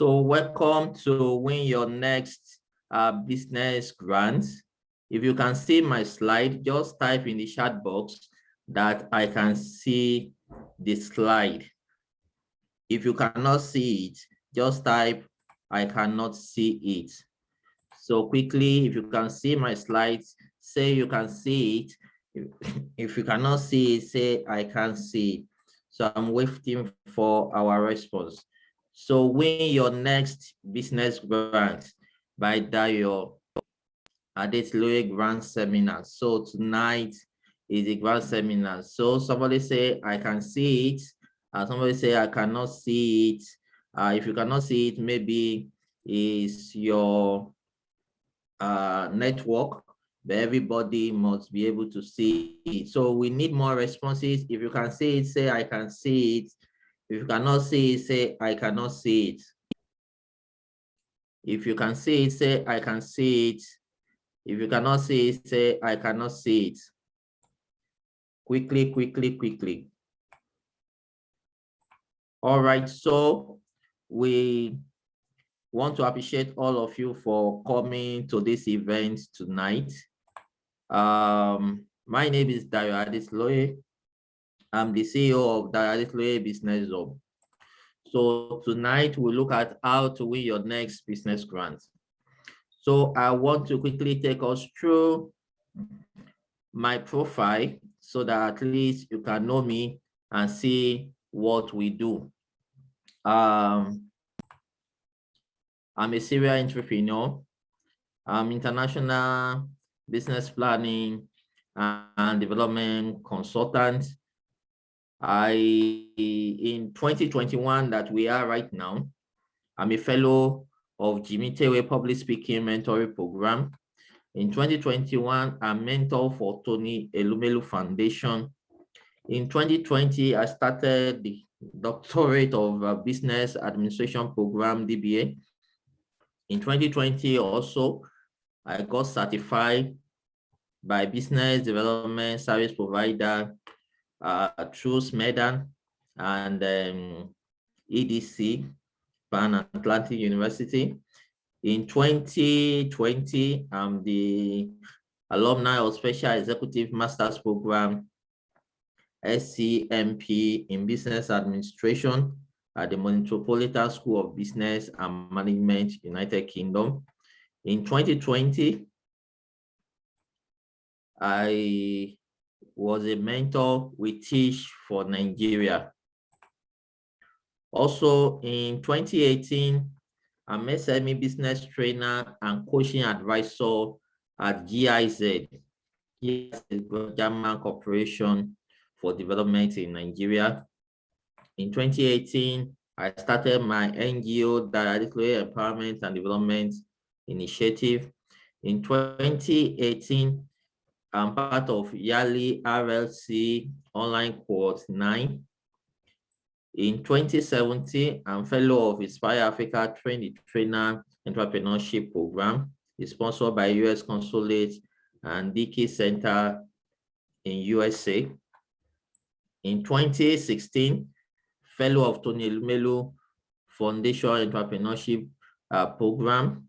So welcome to Win Your Next Business Grant. If you can see my slide, just type in the chat box that I can see the slide. If you cannot see it, just type I cannot see it. So quickly, if you can see my slides, say you can see it. If you cannot see it, say I can't see it. So I'm waiting for our response. So Win Your Next Business Grant by Dayo Adetiloye Grant Seminar. So tonight is the grant seminar. So somebody say I can see it, and somebody say I cannot see it. If you cannot see it, maybe is your network, but everybody must be able to see it. So we need more responses. If you can see it, say I can see it. If you cannot see it, say I cannot see it. If you can see it, say I can see it. If you cannot see it, say I cannot see it. Quickly, quickly, quickly. All right, so we want to appreciate all of you for coming to this event tonight. My name is Dayo Adetiloye. I'm the CEO of Dayo Adetiloye Business Hub. So tonight we look at how to win your next business grant. So I want to quickly take us through my profile so that at least you can know me and see what we do. I'm a serial entrepreneur. I'm international business planning and development consultant. In 2021 that we are right now, I'm a fellow of Jimmy Tewe Public Speaking Mentoring Program. In 2021, I'm mentor for Tony Elumelu Foundation. In 2020, I started the Doctorate of Business Administration Program, DBA. In 2020 also, I got certified by Business Development Service Provider through SMEDAN and EDC, Pan Atlantic University. In 2020, I'm the alumni of Special Executive Master's Program, SCMP in Business Administration at the Metropolitan School of Business and Management, United Kingdom. In 2020, I was a mentor with Teach for Nigeria. Also in 2018, I'm SME business trainer and coaching advisor at GIZ, German Corporation for Development in Nigeria. In 2018, I started my NGO, Dayo Adetiloye Empowerment and Development Initiative. In 2018, I'm part of Yali RLC Online Cohort 9. In 2017, I'm fellow of Inspire Africa Trainer Entrepreneurship Program. It's sponsored by US Consulate and Dickey Center in USA. In 2016, fellow of Tony Elumelu Foundation Entrepreneurship Program.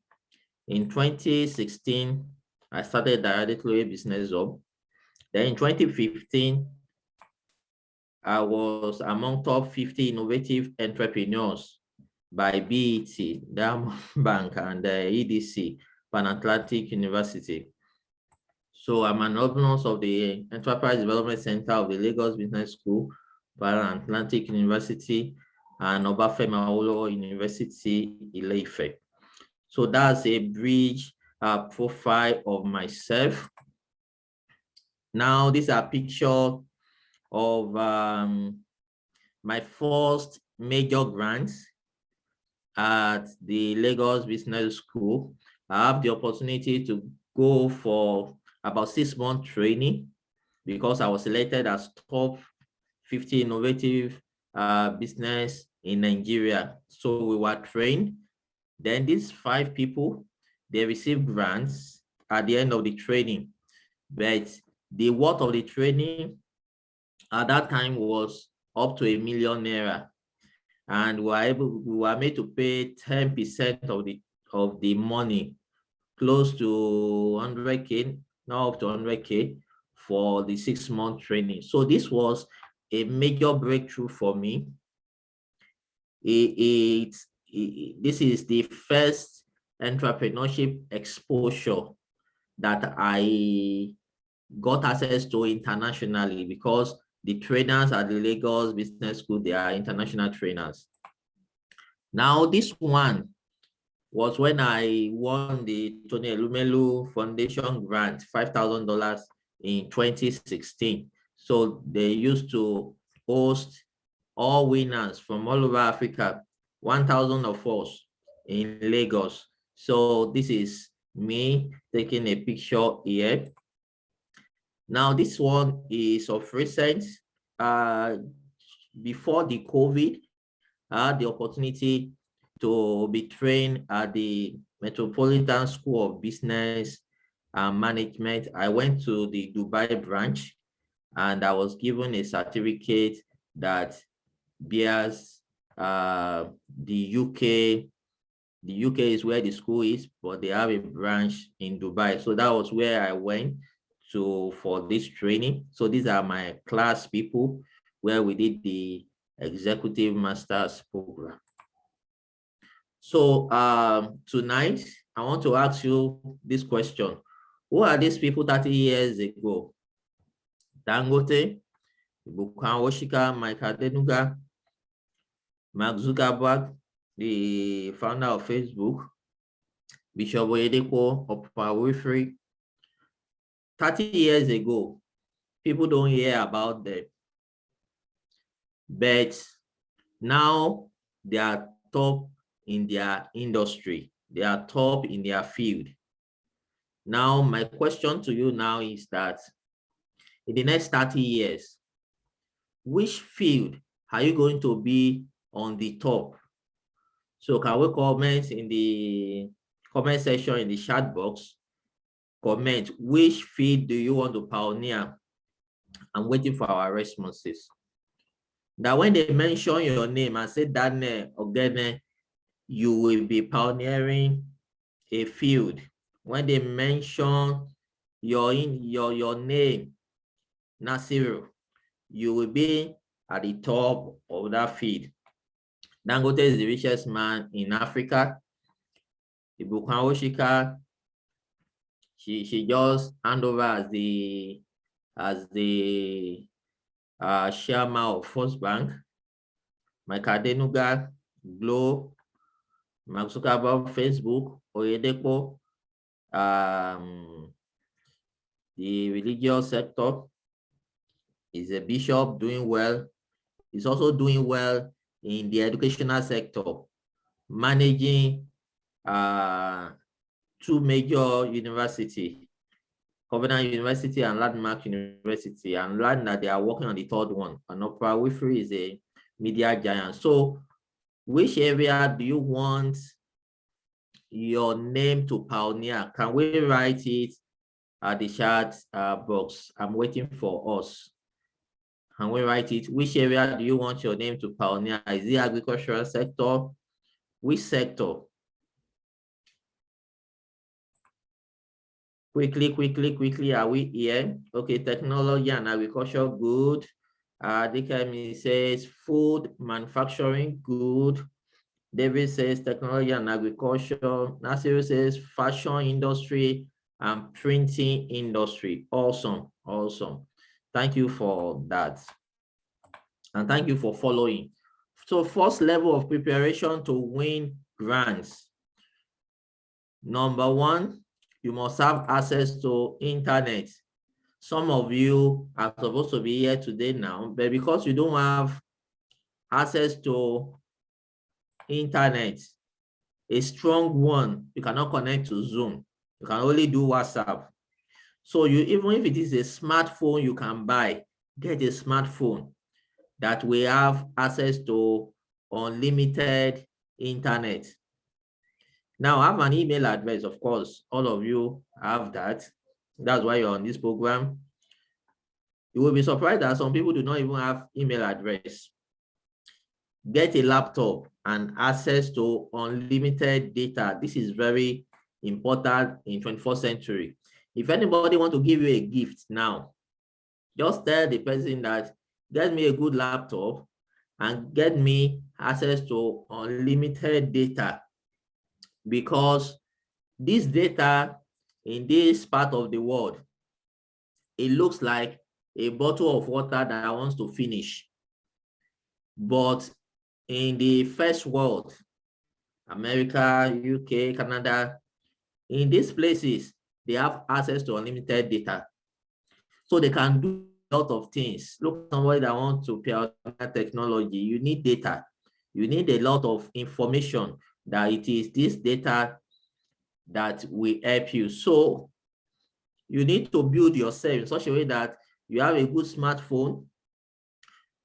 In 2016, I started Dayo Adetiloye Business Hub. Then in 2015, I was among top 50 innovative entrepreneurs by BET, Diamond Bank, and EDC, Pan Atlantic University. So I'm an alumnus of the Enterprise Development Center of the Lagos Business School, Pan Atlantic University, and Obafemi Awolowo University, Ile-Ife. So that's a brief profile of myself. Now, this is a picture of my first major grant at the Lagos Business School. I have the opportunity to go for about 6-month training because I was selected as top 50 innovative business in Nigeria. So we were trained. Then these 5 people, they received grants at the end of the training. But the worth of the training at that time was up to ₦1 million. and we were made to pay 10% of the money, close to 100K, now up to 100K for the 6-month training. So this was a major breakthrough for me. This is the first entrepreneurship exposure that I got access to internationally, because the trainers at the Lagos Business School, they are international trainers. Now, this one was when I won the Tony Elumelu Foundation grant, $5,000 in 2016. So they used to host all winners from all over Africa, 1,000 of us in Lagos. So this is me taking a picture here. Now, this one is of recent. Before the COVID, I had the opportunity to be trained at the Metropolitan School of Business and Management. I went to the Dubai branch, and I was given a certificate that bears the UK. The UK is where the school is, but they have a branch in Dubai. So that was where I went to for this training. So these are my class people where we did the executive master's program. So tonight, I want to ask you this question. Who are these people 30 years ago? Dangote, Bukan Woshika, Mike Adenuga, Mark Zuckerberg, the founder of Facebook, Bishop Oyedepo, Oprah Winfrey. 30 years ago, people don't hear about them. But now they are top in their industry. They are top in their field. Now, my question to you now is that in the next 30 years, which field are you going to be on the top? So can we comment in the comment section in the chat box? Comment, which field do you want to pioneer? I'm waiting for our responses. That when they mention your name and say Daniel Ogene, you will be pioneering a field. When they mention your name, Nasiru, you will be at the top of that field. Dangote is the richest man in Africa. Ibukan Oshika, she just hand over as the chairman of First Bank. Mike Adenuga, Glo, Mark Zuckerberg, Facebook, Oyedepo, the religious sector is a bishop doing well. He's also doing well in the educational sector, managing 2 major universities, Covenant University and Landmark University, and learn that they are working on the 3rd one. And Oprah Winfrey is a media giant. So which area do you want your name to pioneer? Can we write it at the chat box? I'm waiting for us. Can we write it? Which area do you want your name to pioneer? Is it agricultural sector? Which sector? Quickly, are we here? Okay, technology and agriculture, good. Dikemi says food, manufacturing, good. David says technology and agriculture. Nasiru says fashion industry and printing industry. Awesome. Thank you for that. And thank you for following. So first level of preparation to win grants. Number 1, you must have access to internet. Some of you are supposed to be here today now, but because you don't have access to internet, a strong one, you cannot connect to Zoom. You can only do WhatsApp. So even if it is a smartphone you can buy, get a smartphone that will have access to unlimited internet. Now, I have an email address, of course. All of you have that. That's why you're on this program. You will be surprised that some people do not even have email address. get a laptop and access to unlimited data. This is very important in 21st century. If anybody want to give you a gift now, just tell the person that get me a good laptop and get me access to unlimited data, because this data in this part of the world, it looks like a bottle of water that wants to finish. But in the first world, America, UK, Canada, in these places, they have access to unlimited data. So they can do a lot of things. Look at somebody that wants to pioneer technology. You need data. You need a lot of information that it is this data that will help you. So you need to build yourself in such a way that you have a good smartphone,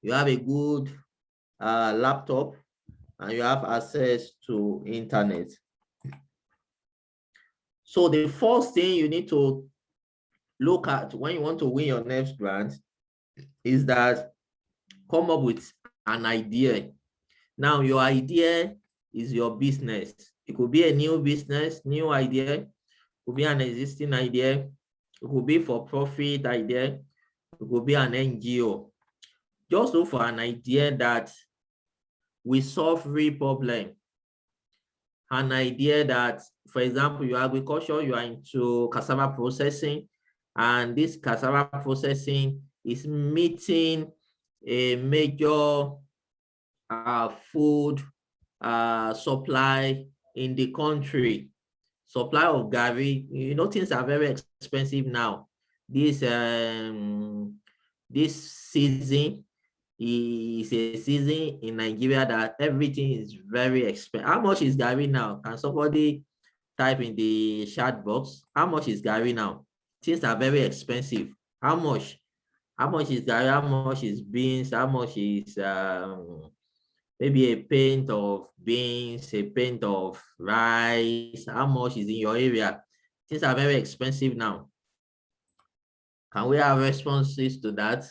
you have a good laptop, and you have access to internet. So the first thing you need to look at when you want to win your next grant is that come up with an idea. Now, your idea is your business. It could be a new business, new idea. It could be an existing idea. It could be for profit idea. It could be an NGO. Just look for an idea that will solve real problem. An idea that, for example, you are agriculture, you are into cassava processing, and this cassava processing is meeting a major food supply in the country. Supply of garri, you know, things are very expensive now. This season is a season in Nigeria that everything is very expensive. How much is garri now? Can somebody type in the chat box? How much is garri now? Things are very expensive. How much? How much is garri? How much is beans? How much is maybe a pint of beans, a pint of rice? How much is in your area? Things are very expensive now. Can we have responses to that?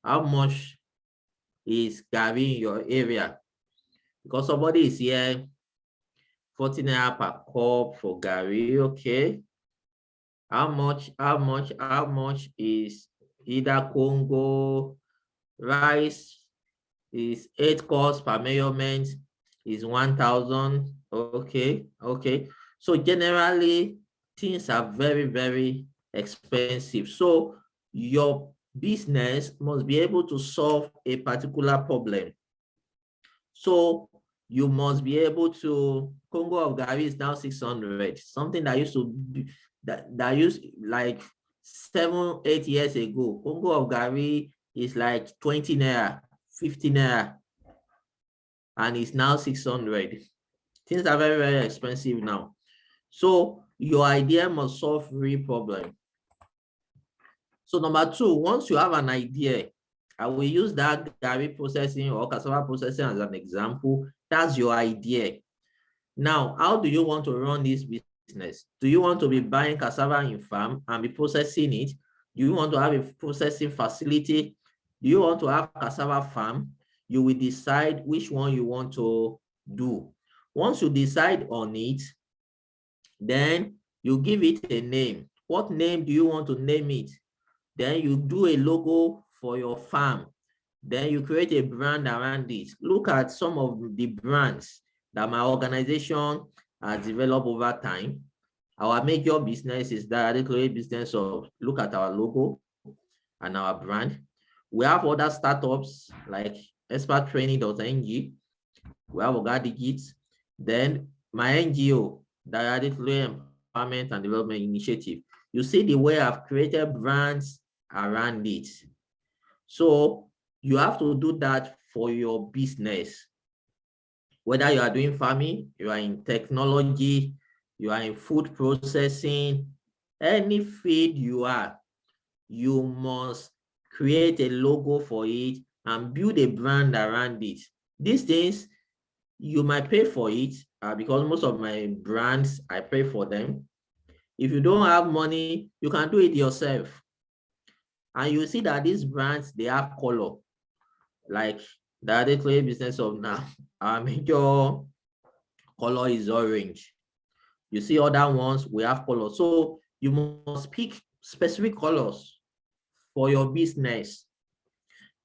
How much is garri in your area? Because somebody is here, 14 naira per cup for garri, okay. How much is either Congo rice is 8 cost per measurement is 1,000. Okay. So generally things are very, very expensive. So your business must be able to solve a particular problem. So you must be able to, Congo of garri is now 600, something that used to be, that used like 7-8 years ago. Congo of garri is like 20 naira, 50 naira, and it's now 600. Things are very, very expensive now. So your idea must solve real problem. So number two, once you have an idea, I will use that garri processing or cassava processing as an example. That's your idea. Now, how do you want to run this business? Do you want to be buying cassava in farm and be processing it? Do you want to have a processing facility? Do you want to have cassava farm? You will decide which one you want to do. Once you decide on it, then you give it a name. What name do you want to name it? Then you do a logo for your farm. Then you create a brand around it. Look at some of the brands that my organization has developed over time. Our major business is that Adetiloye business of look at our logo and our brand. We have other startups like experttraining.ng. We have Oga Digits. Then my NGO, the Adetiloye Empowerment and Development Initiative. You see the way I've created brands around it. So you have to do that for your business. Whether you are doing farming, you are in technology, you are in food processing, any field you are, you must create a logo for it and build a brand around it. These things, you might pay for it because most of my brands, I pay for them. If you don't have money, you can do it yourself. And you see that these brands, they have color. Like The Adetiloye business of now, our major color is orange. You see other ones, we have colors. So you must pick specific colors for your business.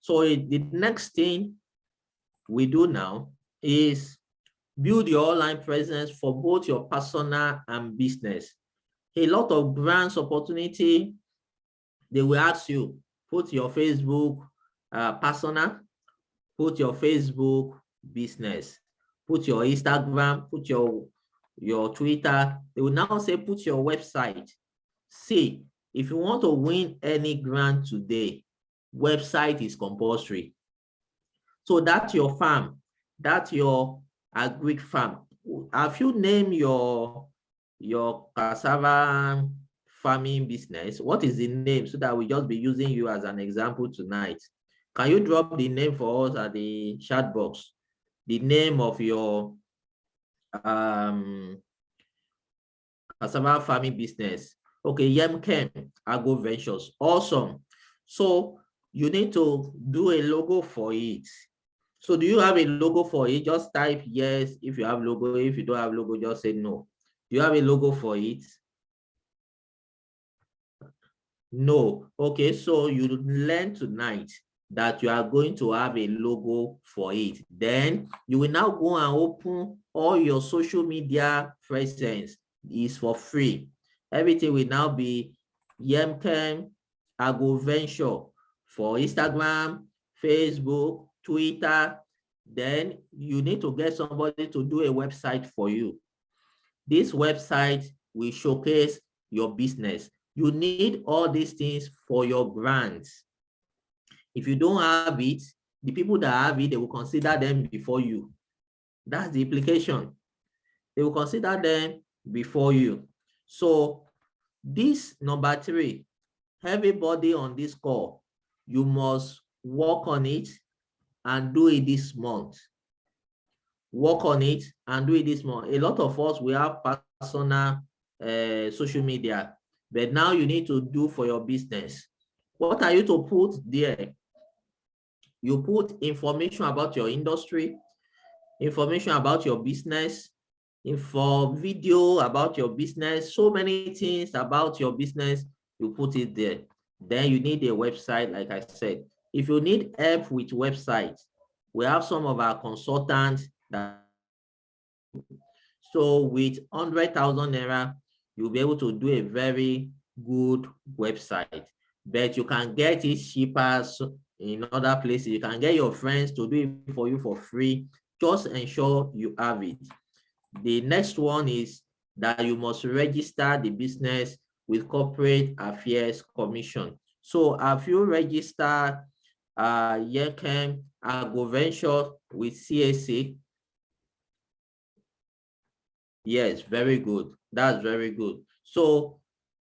So the next thing we do now is build your online presence for both your personal and business. A lot of brands opportunity, they will ask you, put your Facebook personal, put your Facebook business, put your Instagram, put your Twitter. They will now say, put your website. See, if you want to win any grant today, website is compulsory. So that's your farm, that's your agric farm. Have you named your cassava farming business? What is the name, so that we just be using you as an example tonight? Can you drop the name for us at the chat box? The name of your cassava farming business. Okay, Yemkem Agro Ventures. Awesome. So you need to do a logo for it. So do you have a logo for it? Just type yes if you have logo. If you don't have logo, just say no. Do you have a logo for it? No. Okay, so you learn tonight that you are going to have a logo for it. Then you will now go and open all your social media presence. Is for free. Everything will now be Yemkem Agro Venture for Instagram, Facebook, Twitter. Then you need to get somebody to do a website for you. This website will showcase your business. You need all these things for your brands. If you don't have it, the people that have it, they will consider them before you. That's the implication. They will consider them before you. So this number 3, everybody on this call, you must work on it and do it this month. Work on it and do it this month. A lot of us, we have personal social media, but now you need to do for your business. What are you to put there? You put information about your industry, information about your business, video about your business, so many things about your business, you put it there. Then you need a website, like I said. If you need help with websites, we have some of our consultants that. So with 100,000 naira, you'll be able to do a very good website, but you can get it cheaper in other places. You can get your friends to do it for you for free. Just ensure you have it. The next one is that you must register the business with Corporate Affairs Commission. So have you registered Yemkem Agro Venture with CAC? Yes, very good. That's very good. So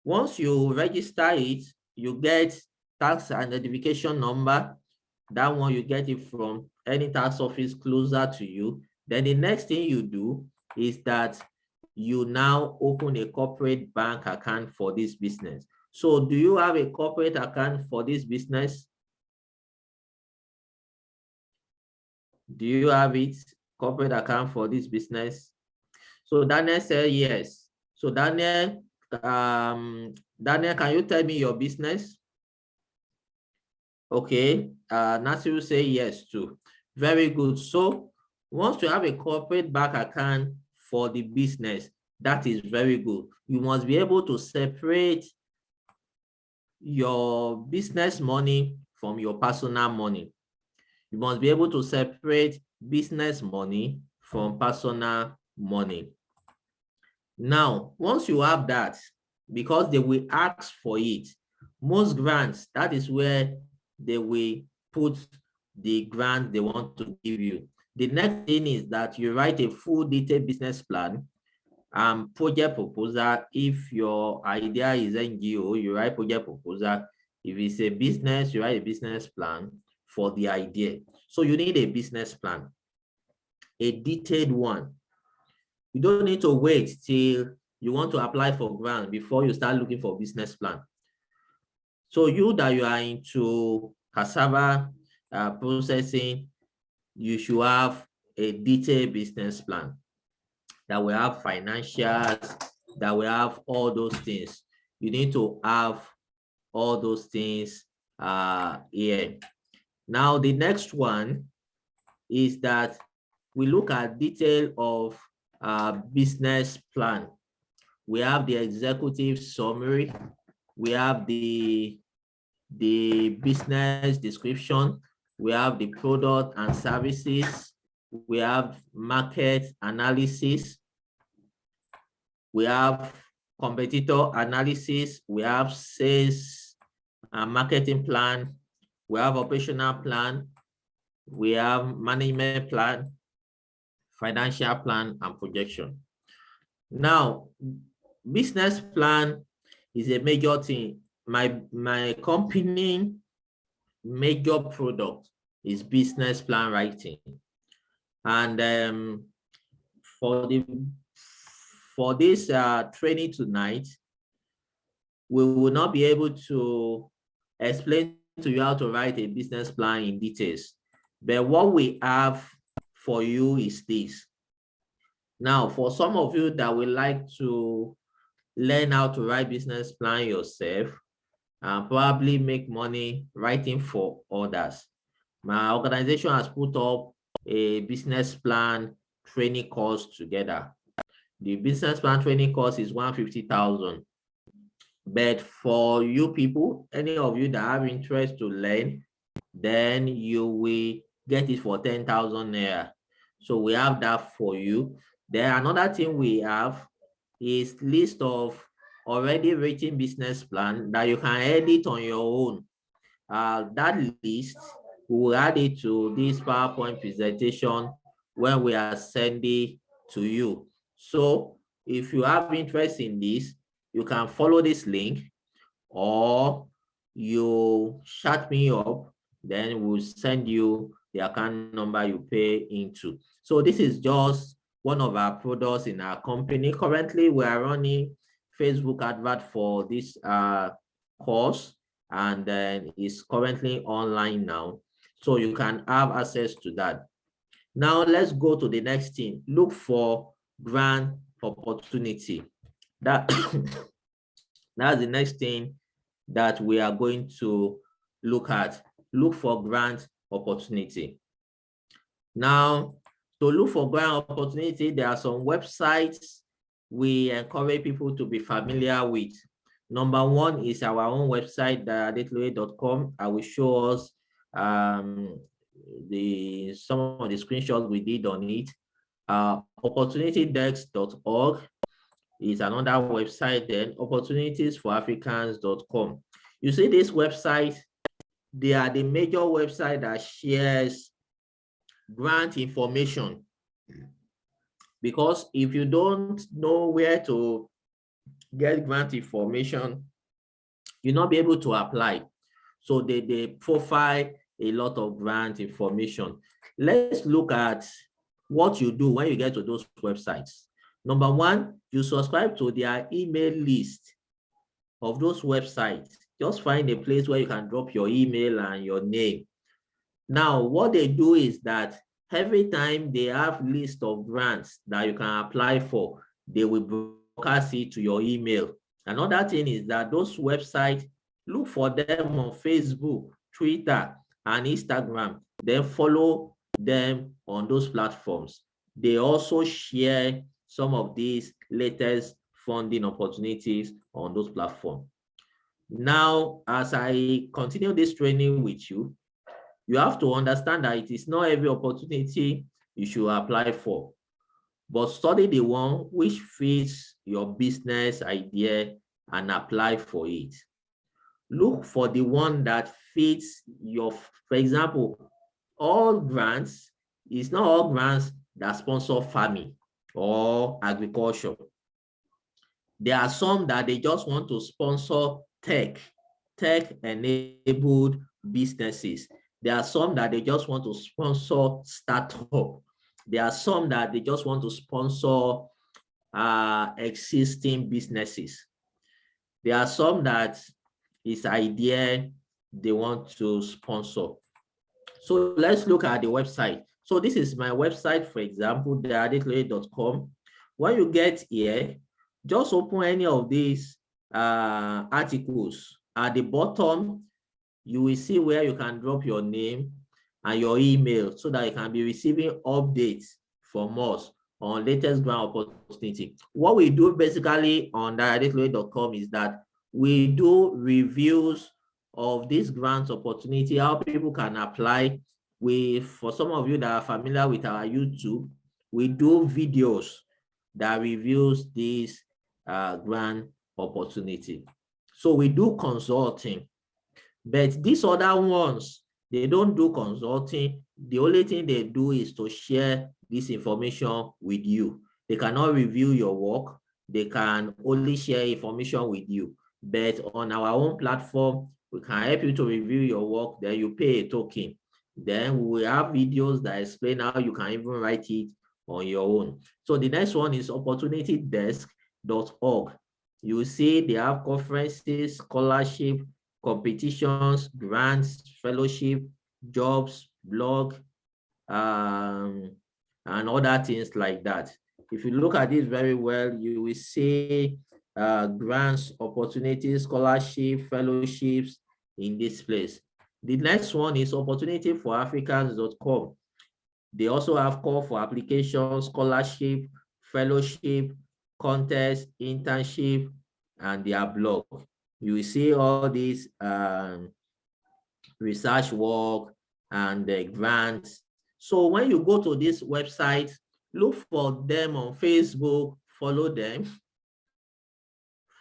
once you register it, you get tax identification number. That one, you get it from any tax office closer to you. Then the next thing you do is that you now open a corporate bank account for this business. So do you have a corporate account for this business? Do you have it, corporate account for this business? So Daniel said yes. So Daniel, Daniel, can you tell me your business? Okay, Nancy will say yes too. Very good. So once you have a corporate bank account for the business, that is very good. You must be able to separate your business money from your personal money. You must be able to separate business money from personal money. Now, once you have that, because they will ask for it, most grants, that is where they will put the grant they want to give you. The next thing is that you write a full detailed business plan and project proposal. If your idea is NGO, you write project proposal. If it's a business, you write a business plan for the idea. So you need a business plan, a detailed one. You don't need to wait till you want to apply for grant before you start looking for a business plan. So you that you are into cassava processing, you should have a detailed business plan that will have financials, that will have all those things. You need to have all those things here. Now, the next one is that we look at detail of business plan. We have the executive summary. We have the business description. We have the product and services. We have market analysis. We have competitor analysis. We have sales and marketing plan. We have operational plan. We have management plan, financial plan, and projection. Now, business plan is a major thing. My company major product is business plan writing. And for this training tonight, we will not be able to explain to you how to write a business plan in details. But what we have for you is this. Now, for some of you that would like to learn how to write business plan yourself and probably make money writing for others, my organization has put up a business plan training course together. The business plan training course is 150,000. But for you people, any of you that have interest to learn, then you will get it for 10,000 naira. So we have that for you. Then another thing we have is list of already written business plan that you can edit on your own. That list, we will add it to this PowerPoint presentation when we are sending to you. So if you have interest in this, you can follow this link or you chat me up, then we'll send you the account number you pay into. So this is just one of our products in our company. Currently, we are running Facebook advert for this course, and then it's currently online now. So you can have access to that. Now let's go to the next thing. Look for grant opportunity. That's the next thing that we are going to look at. Look for grant opportunity. Now, to look for grant opportunity, there are some websites we encourage people to be familiar with. Number one is our own website, dayoadetiloye.com. I will show us some of the screenshots we did on it. Opportunitydex.org is another website. Then opportunitiesforafricans.com. You see this website, they are the major website that shares grant information, because if you don't know where to get grant information, you'll not be able to apply. So they profile a lot of grant information. Let's look at what you do when you get to those websites. Number one, you subscribe to their email list of those websites. Just find a place where you can drop your email and your name. Now, what they do is that every time they have list of grants that you can apply for, they will broadcast it to your email. Another thing is that those websites, look for them on Facebook, Twitter, and Instagram. Then follow them on those platforms. They also share some of these latest funding opportunities on those platforms. Now, as I continue this training with you, you have to understand that it is not every opportunity you should apply for, but study the one which fits your business idea and apply for it. Look for the one that fits your, for example, all grants, it's not all grants that sponsor farming or agriculture. There are some that they just want to sponsor tech-enabled businesses. There are some that they just want to sponsor startup. There are some that they just want to sponsor existing businesses. There are some that is idea they want to sponsor. So let's look at the website. So this is my website, for example, dayoadetiloye.com. When you get here, just open any of these articles. At the bottom, you will see where you can drop your name and your email so that you can be receiving updates from us on latest grant opportunity. What we do basically on dayoadetiloye.com is that we do reviews of this grant opportunity, how people can apply. For some of you that are familiar with our YouTube, we do videos that reviews this grant opportunity. So we do consulting, but these other ones, they don't do consulting. The only thing they do is to share this information with you. They cannot review your work. They can only share information with you. But on our own platform, we can help you to review your work. Then you pay a token. Then we have videos that explain how you can even write it on your own. So the next one is opportunitydesk.org. You see they have conferences, scholarship, competitions, grants, fellowship, jobs, blog, and other things like that. If you look at this very well, you will see grants, opportunities, scholarships, fellowships in this place. The next one is opportunityforafricans.com. They also have call for application, scholarship, fellowship, contest, internship, and their blog. You will see all these research work and the grants. So when you go to this website, look for them on Facebook, follow them,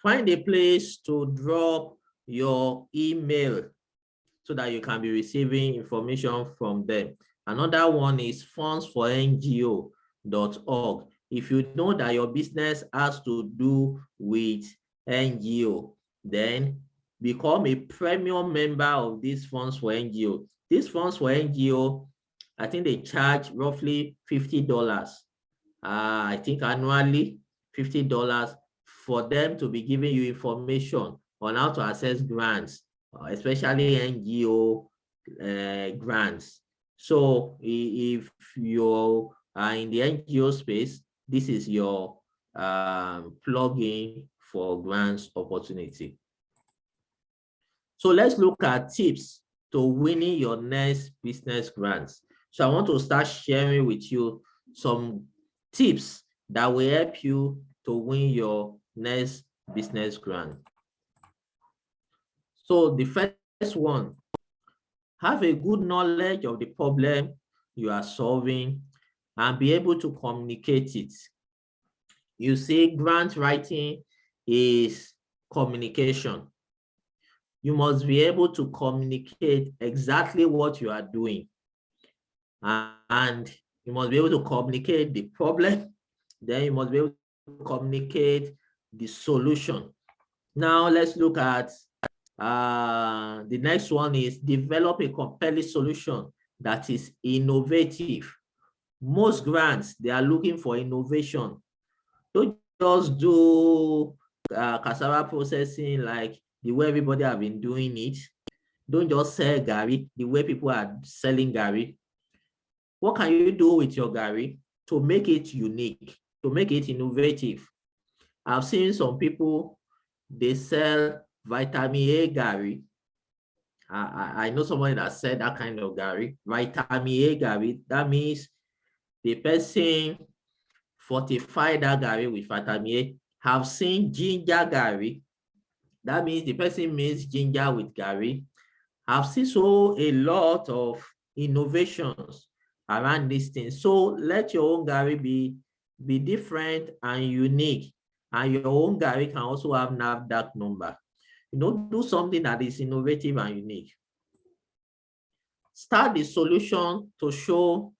find a place to drop your email so that you can be receiving information from them. Another one is fundsforNGO.org. If you know that your business has to do with NGO, then become a premium member of these Funds for NGO. These Funds for NGO, I think they charge roughly $50. I think annually, $50 for them to be giving you information on how to access grants, especially NGO grants. So if you are in the NGO space, this is your plugin for grants opportunity. So let's look at tips to winning your next business grants. So I want to start sharing with you some tips that will help you to win your next business grant. So the first one, have a good knowledge of the problem you are solving and be able to communicate it. You see, grant writing is communication. You must be able to communicate exactly what you are doing. And you must be able to communicate the problem. Then you must be able to communicate the solution. Now let's look at the next one is develop a compelling solution that is innovative. Most grants, they are looking for innovation. Don't just do cassava processing like the way everybody have been doing it. Don't just sell Gary the way people are selling Gary. What can you do with your Gary to make it unique, to make it innovative? I've seen some people, they sell vitamin A Gary. I know somebody that said that kind of Gary, vitamin A Gary. That means the person fortified that Gary with vitamin A. Have seen ginger Gary. That means the person makes ginger with Gary. I've seen so a lot of innovations around these things. So let your own Gary be different and unique. And your own Gary can also have NAFDAC number. Do something that is innovative and unique. Start the solution to show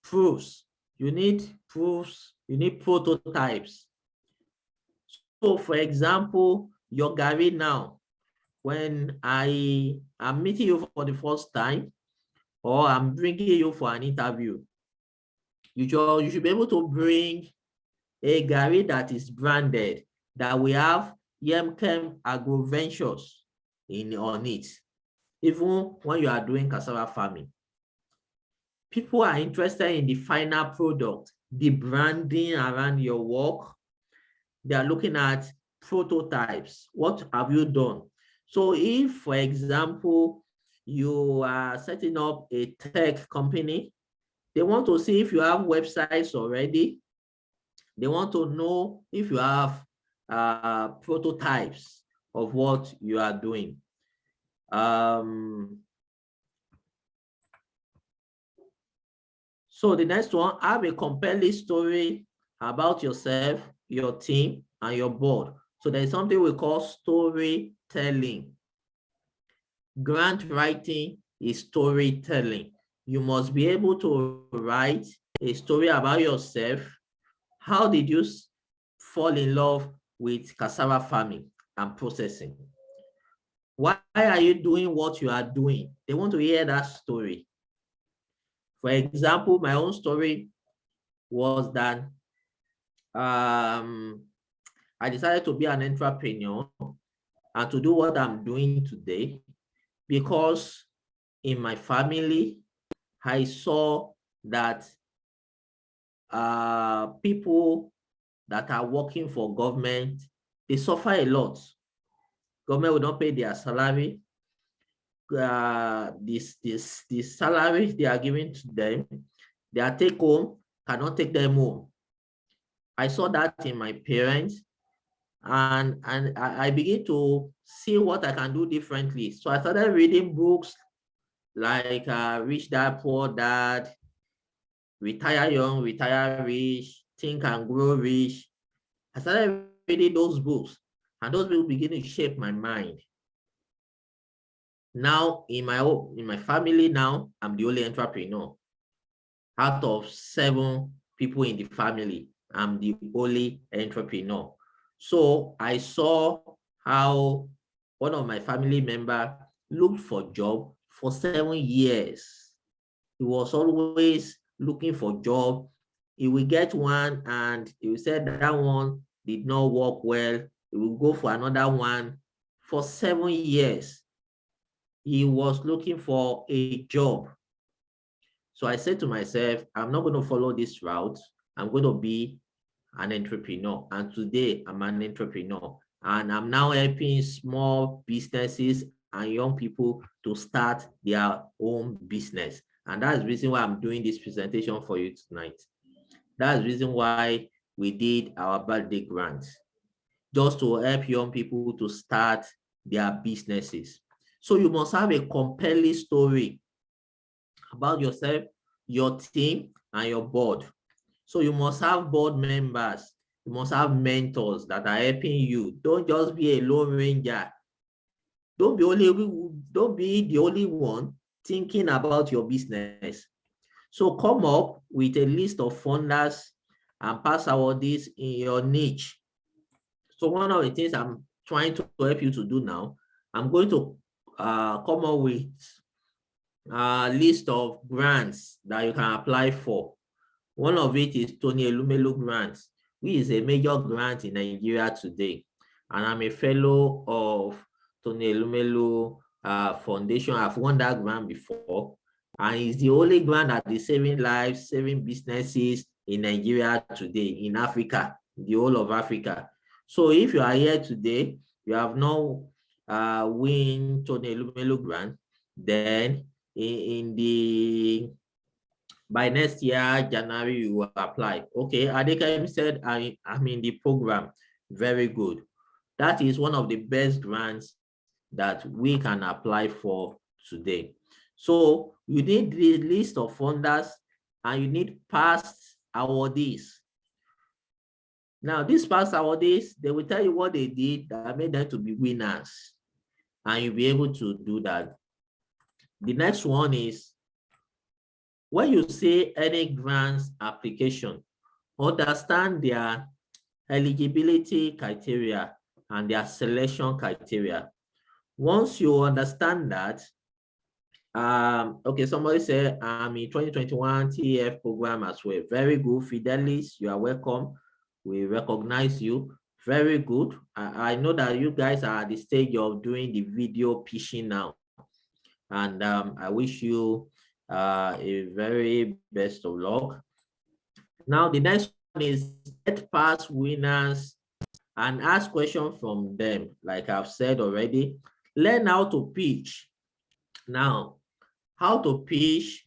proofs. You need proofs, you need prototypes. So for example, your Gary now, when I am meeting you for the first time, or I'm bringing you for an interview, you should be able to bring a Gary that is branded, that we have Yemkem Agro Ventures on it, even when you are doing cassava farming. People are interested in the final product, the branding around your work. They are looking at prototypes. What have you done? So if, for example, you are setting up a tech company, they want to see if you have websites already. They want to know if you have prototypes of what you are doing. So the next one, have a compelling story about yourself, your team, and your board. So there's something we call storytelling. Grant writing is storytelling. You must be able to write a story about yourself. How did you fall in love with cassava farming and processing? Why are you doing what you are doing? They want to hear that story. For example, my own story was that I decided to be an entrepreneur and to do what I'm doing today because in my family, I saw that people that are working for government, they suffer a lot. Government will not pay their salary. This salary they are giving to them, their take home cannot take them home. I saw that in my parents, and I begin to see what I can do differently. So I started reading books like Rich Dad, Poor Dad, Retire Young, Retire Rich, Think and Grow Rich. I started reading those books, and those books begin to shape my mind. Now, in my family now, I'm the only entrepreneur. Out of 7 people in the family, I'm the only entrepreneur. So I saw how one of my family members looked for a job for 7 years. He was always looking for a job. He will get one and he will say that one did not work well. He will go for another one. For 7 years, he was looking for a job. So I said to myself, I'm not going to follow this route. I'm going to be an entrepreneur. And today I'm an entrepreneur. And I'm now helping small businesses and young people to start their own business. And that's the reason why I'm doing this presentation for you tonight. That's the reason why we did our birthday grant, just to help young people to start their businesses. So you must have a compelling story about yourself, your team, and your board. So you must have board members. You must have mentors that are helping you. Don't just be a lone ranger. Don't be the only one thinking about your business. So come up with a list of funders and pass awardees in your niche. So one of the things I'm trying to help you to do now, I'm going to come up with a list of grants that you can apply for. One of it is Tony Elumelu Grant, which is a major grant in Nigeria today. And I'm a fellow of Tony Elumelu Foundation. I've won that grant before. And it's the only grant that is saving lives, saving businesses in Nigeria today, in Africa, the whole of Africa. So if you are here today, you have not win Tony Elumelu Grant, then by next year, January, you will apply. Okay, Adekem said, I'm in the program. Very good. That is one of the best grants that we can apply for today. So you need the list of funders and you need past awardees. Now, these past awardees, they will tell you what they did that made them to be winners. And you'll be able to do that. The next one is, when you say any grants application, understand their eligibility criteria and their selection criteria. Once you understand that, okay, somebody said I'm in 2021 TEF program as well. Very good, Fidelis, you are welcome. We recognize you. Very good. I know that you guys are at the stage of doing the video pitching now. And I wish you a very best of luck. Now, the next one is get past winners and ask questions from them. Like I've said already, learn how to pitch. Now, how to pitch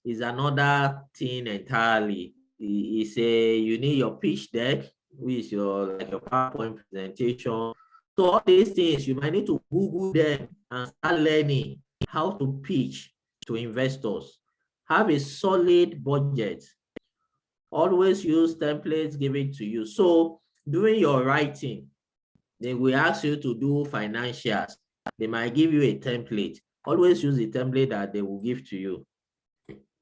is another thing entirely. It's you need your pitch deck, which is your PowerPoint presentation. So all these things, you might need to Google them and start learning how to pitch to investors. Have a solid budget. Always use templates given to you. So during your writing, they will ask you to do financials. They might give you a template. Always use the template that they will give to you.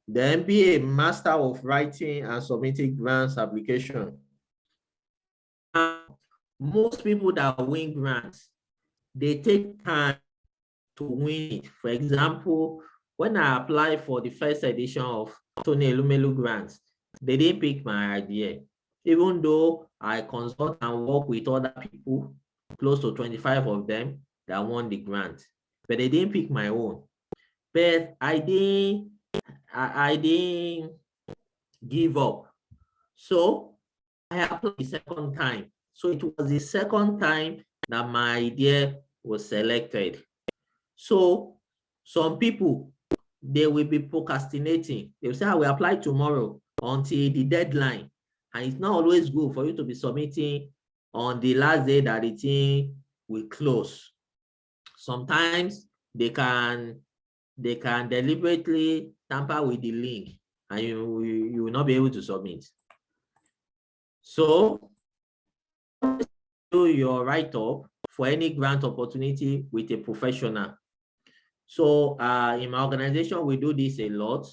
Then be a master of writing and submitting grants application. Now, most people that win grants, they take time to win it. For example, when I applied for the first edition of Tony Elumelu grants, they didn't pick my idea. Even though I consult and work with other people, close to 25 of them that won the grant, but they didn't pick my own. But I didn't give up. So I applied the second time. So it was the second time that my idea was selected. So some people, they will be procrastinating. They'll say, I will apply tomorrow until the deadline. And it's not always good for you to be submitting on the last day that the thing will close. Sometimes they can deliberately tamper with the link and you will not be able to submit. So do your write-up for any grant opportunity with a professional. So in my organization, we do this a lot.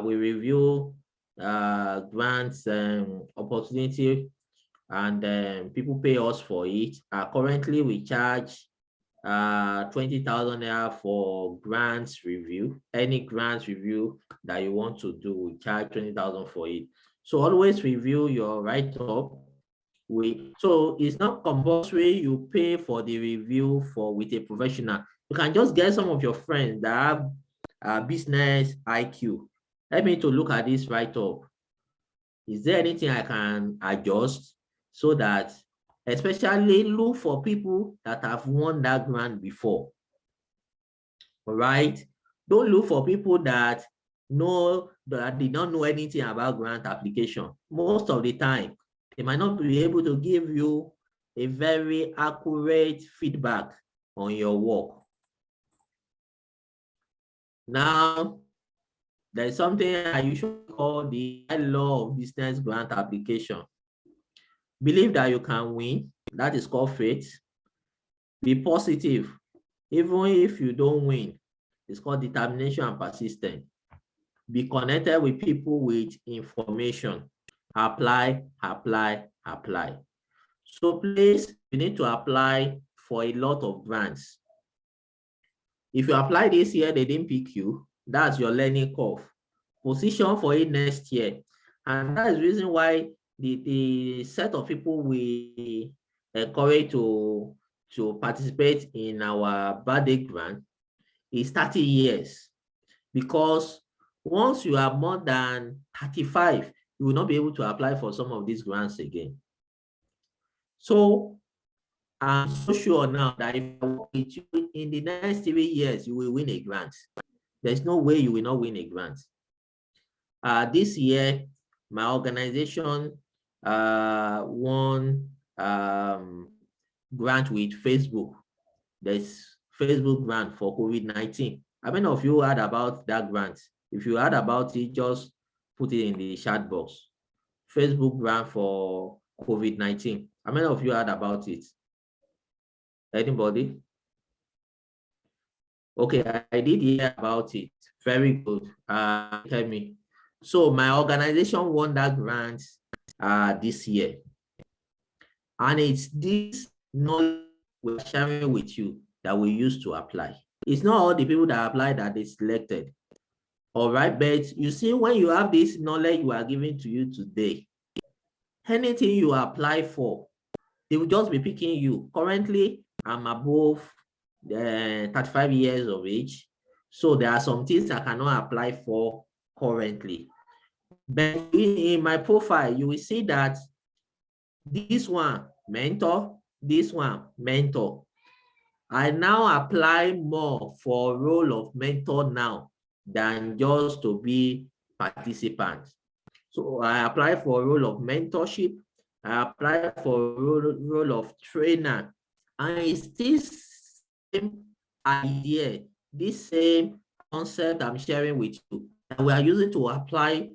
We review grants opportunity, and people pay us for it. Currently, we charge 20,000 naira for grants review. Any grants review that you want to do, we charge 20,000 for it. So always review your write-up. So it's not compulsory you pay for the review with a professional. You can just get some of your friends that have business IQ. Let me to look at this write-up. Is there anything I can adjust so that, especially look for people that have won that grant before? All right. Don't look for people that did not know anything about grant application. Most of the time, they might not be able to give you a very accurate feedback on your work. Now, there's something I usually call the law of business grant application. Believe that you can win. That is called faith. Be positive. Even if you don't win, it's called determination and persistence. Be connected with people with information. Apply, apply, apply. So please, you need to apply for a lot of grants. If you apply this year, they didn't pick you, that's your learning curve. Position for it next year. And that is the reason why the set of people we encourage to participate in our birthday grant is 30 years. Because once you are more than 35, you will not be able to apply for some of these grants again. So I'm so sure now that if I work with you in the next 3 years, you will win a grant. There's no way you will not win a grant. This year, my organization won grant with Facebook. There's Facebook grant for COVID-19. How many of you heard about that grant? If you heard about it, just put it in the chat box. Facebook grant for COVID-19. How many of you heard about it? Anybody? Okay, I did hear about it. Very good. Tell me. So my organization won that grant this year. And it's this knowledge we're sharing with you that we use to apply. It's not all the people that apply that they selected. All right, but you see, when you have this knowledge we are giving to you today, anything you apply for, they will just be picking you. Currently, I'm above 35 years of age. So there are some things I cannot apply for currently. But in my profile, you will see that this one, mentor, this one, mentor. I now apply more for a role of mentor now than just to be participant. So I apply for a role of mentorship. I apply for a role of trainer. And it's this same idea, this same concept I'm sharing with you that we are using to apply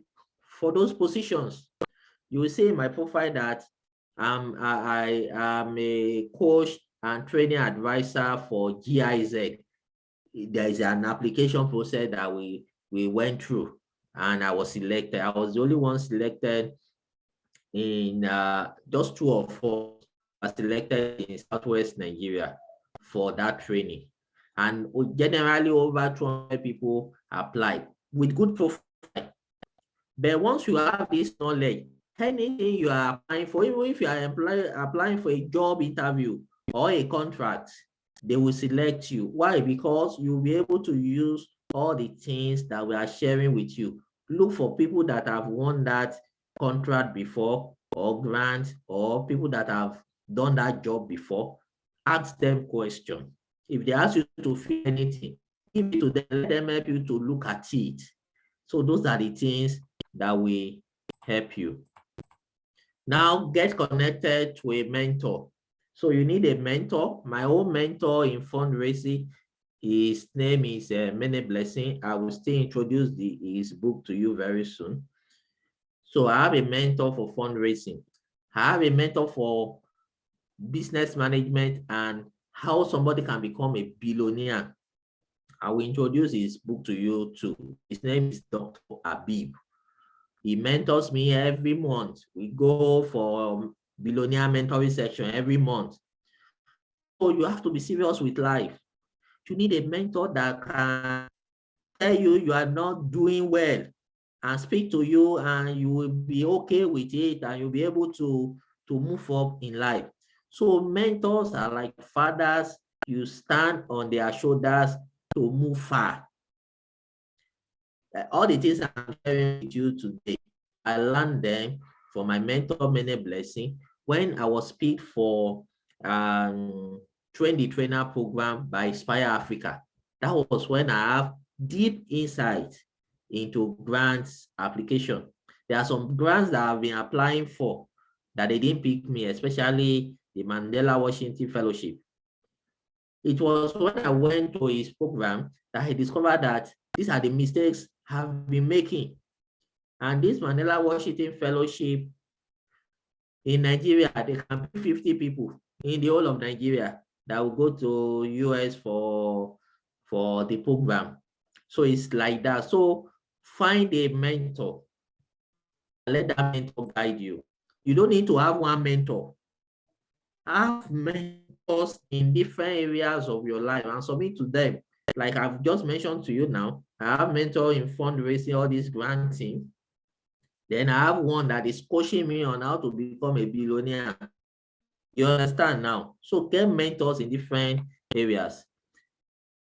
for those positions. You will see in my profile that I am a coach and training advisor for GIZ. There is an application process that we went through, and I was selected. I was the only one selected in just 2 or 4 are selected in Southwest Nigeria for that training. And generally over 200 people applied with good profile. But once you have this knowledge, anything you are applying for, even if you are applying for a job interview or a contract, they will select you. Why? Because you'll be able to use all the things that we are sharing with you. Look for people that have won that contract before, or grant, or people that have done that job before. Ask them questions. If they ask you to fill anything, give it to them, let them help you to look at it. So those are the things that will help you. Now get connected to a mentor. So you need a mentor. My own mentor in fundraising, his name is Many Blessing. I will still introduce his book to you very soon. So I have a mentor for fundraising. I have a mentor for business management and how somebody can become a billionaire. I will introduce his book to you too. His name is Dr. Abib. He mentors me every month. We go for billionaire mentoring section every month. So you have to be serious with life. You need a mentor that can tell you are not doing well and speak to you, and you will be okay with it, and you'll be able to move up in life. So mentors are like fathers. You stand on their shoulders to move far. All the things I'm sharing with you today, I learned them from my mentor, Many Blessing, when I was picked for Train the Trainer program by Inspire Africa. That was when I have deep insight into grants application. There are some grants that I've been applying for that they didn't pick me, especially the Mandela Washington Fellowship. It was when I went to his program that I discovered that these are the mistakes I've been making. And this Mandela Washington Fellowship in Nigeria, they can pick 50 people in the whole of Nigeria that will go to US for the program. So it's like that. So find a mentor. Let that mentor guide you. You don't need to have one mentor. Have mentors in different areas of your life and submit to them. Like I've just mentioned to you now, I have mentor in fundraising, all this granting. Then I have one that is coaching me on how to become a billionaire. You understand now? So get mentors in different areas.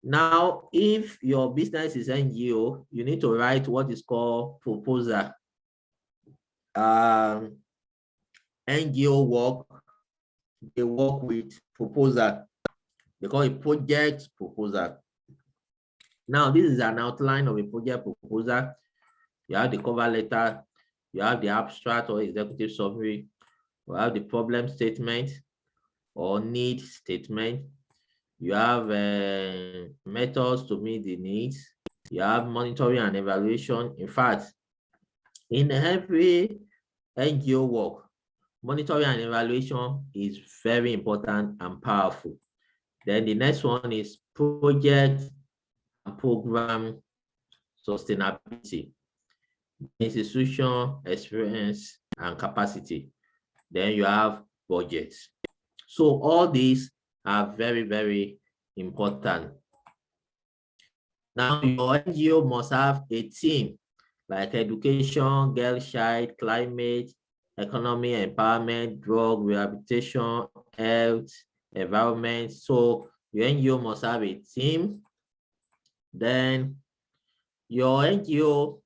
Now, if your business is NGO, you need to write what is called proposal. NGO work, they work with proposal. They call it project proposal. Now, this is an outline of a project proposal. You have the cover letter, you have the abstract or executive summary, you have the problem statement or need statement. You have methods to meet the needs. You have monitoring and evaluation. In fact, in every NGO work, monitoring and evaluation is very important and powerful. Then the next one is project and program sustainability, institution experience and capacity. Then you have budgets. So all these are very, very important. Now your NGO must have a team like education, girl child, climate, economy, empowerment, drug, rehabilitation, health, environment. So your NGO must have a team Then your NGO,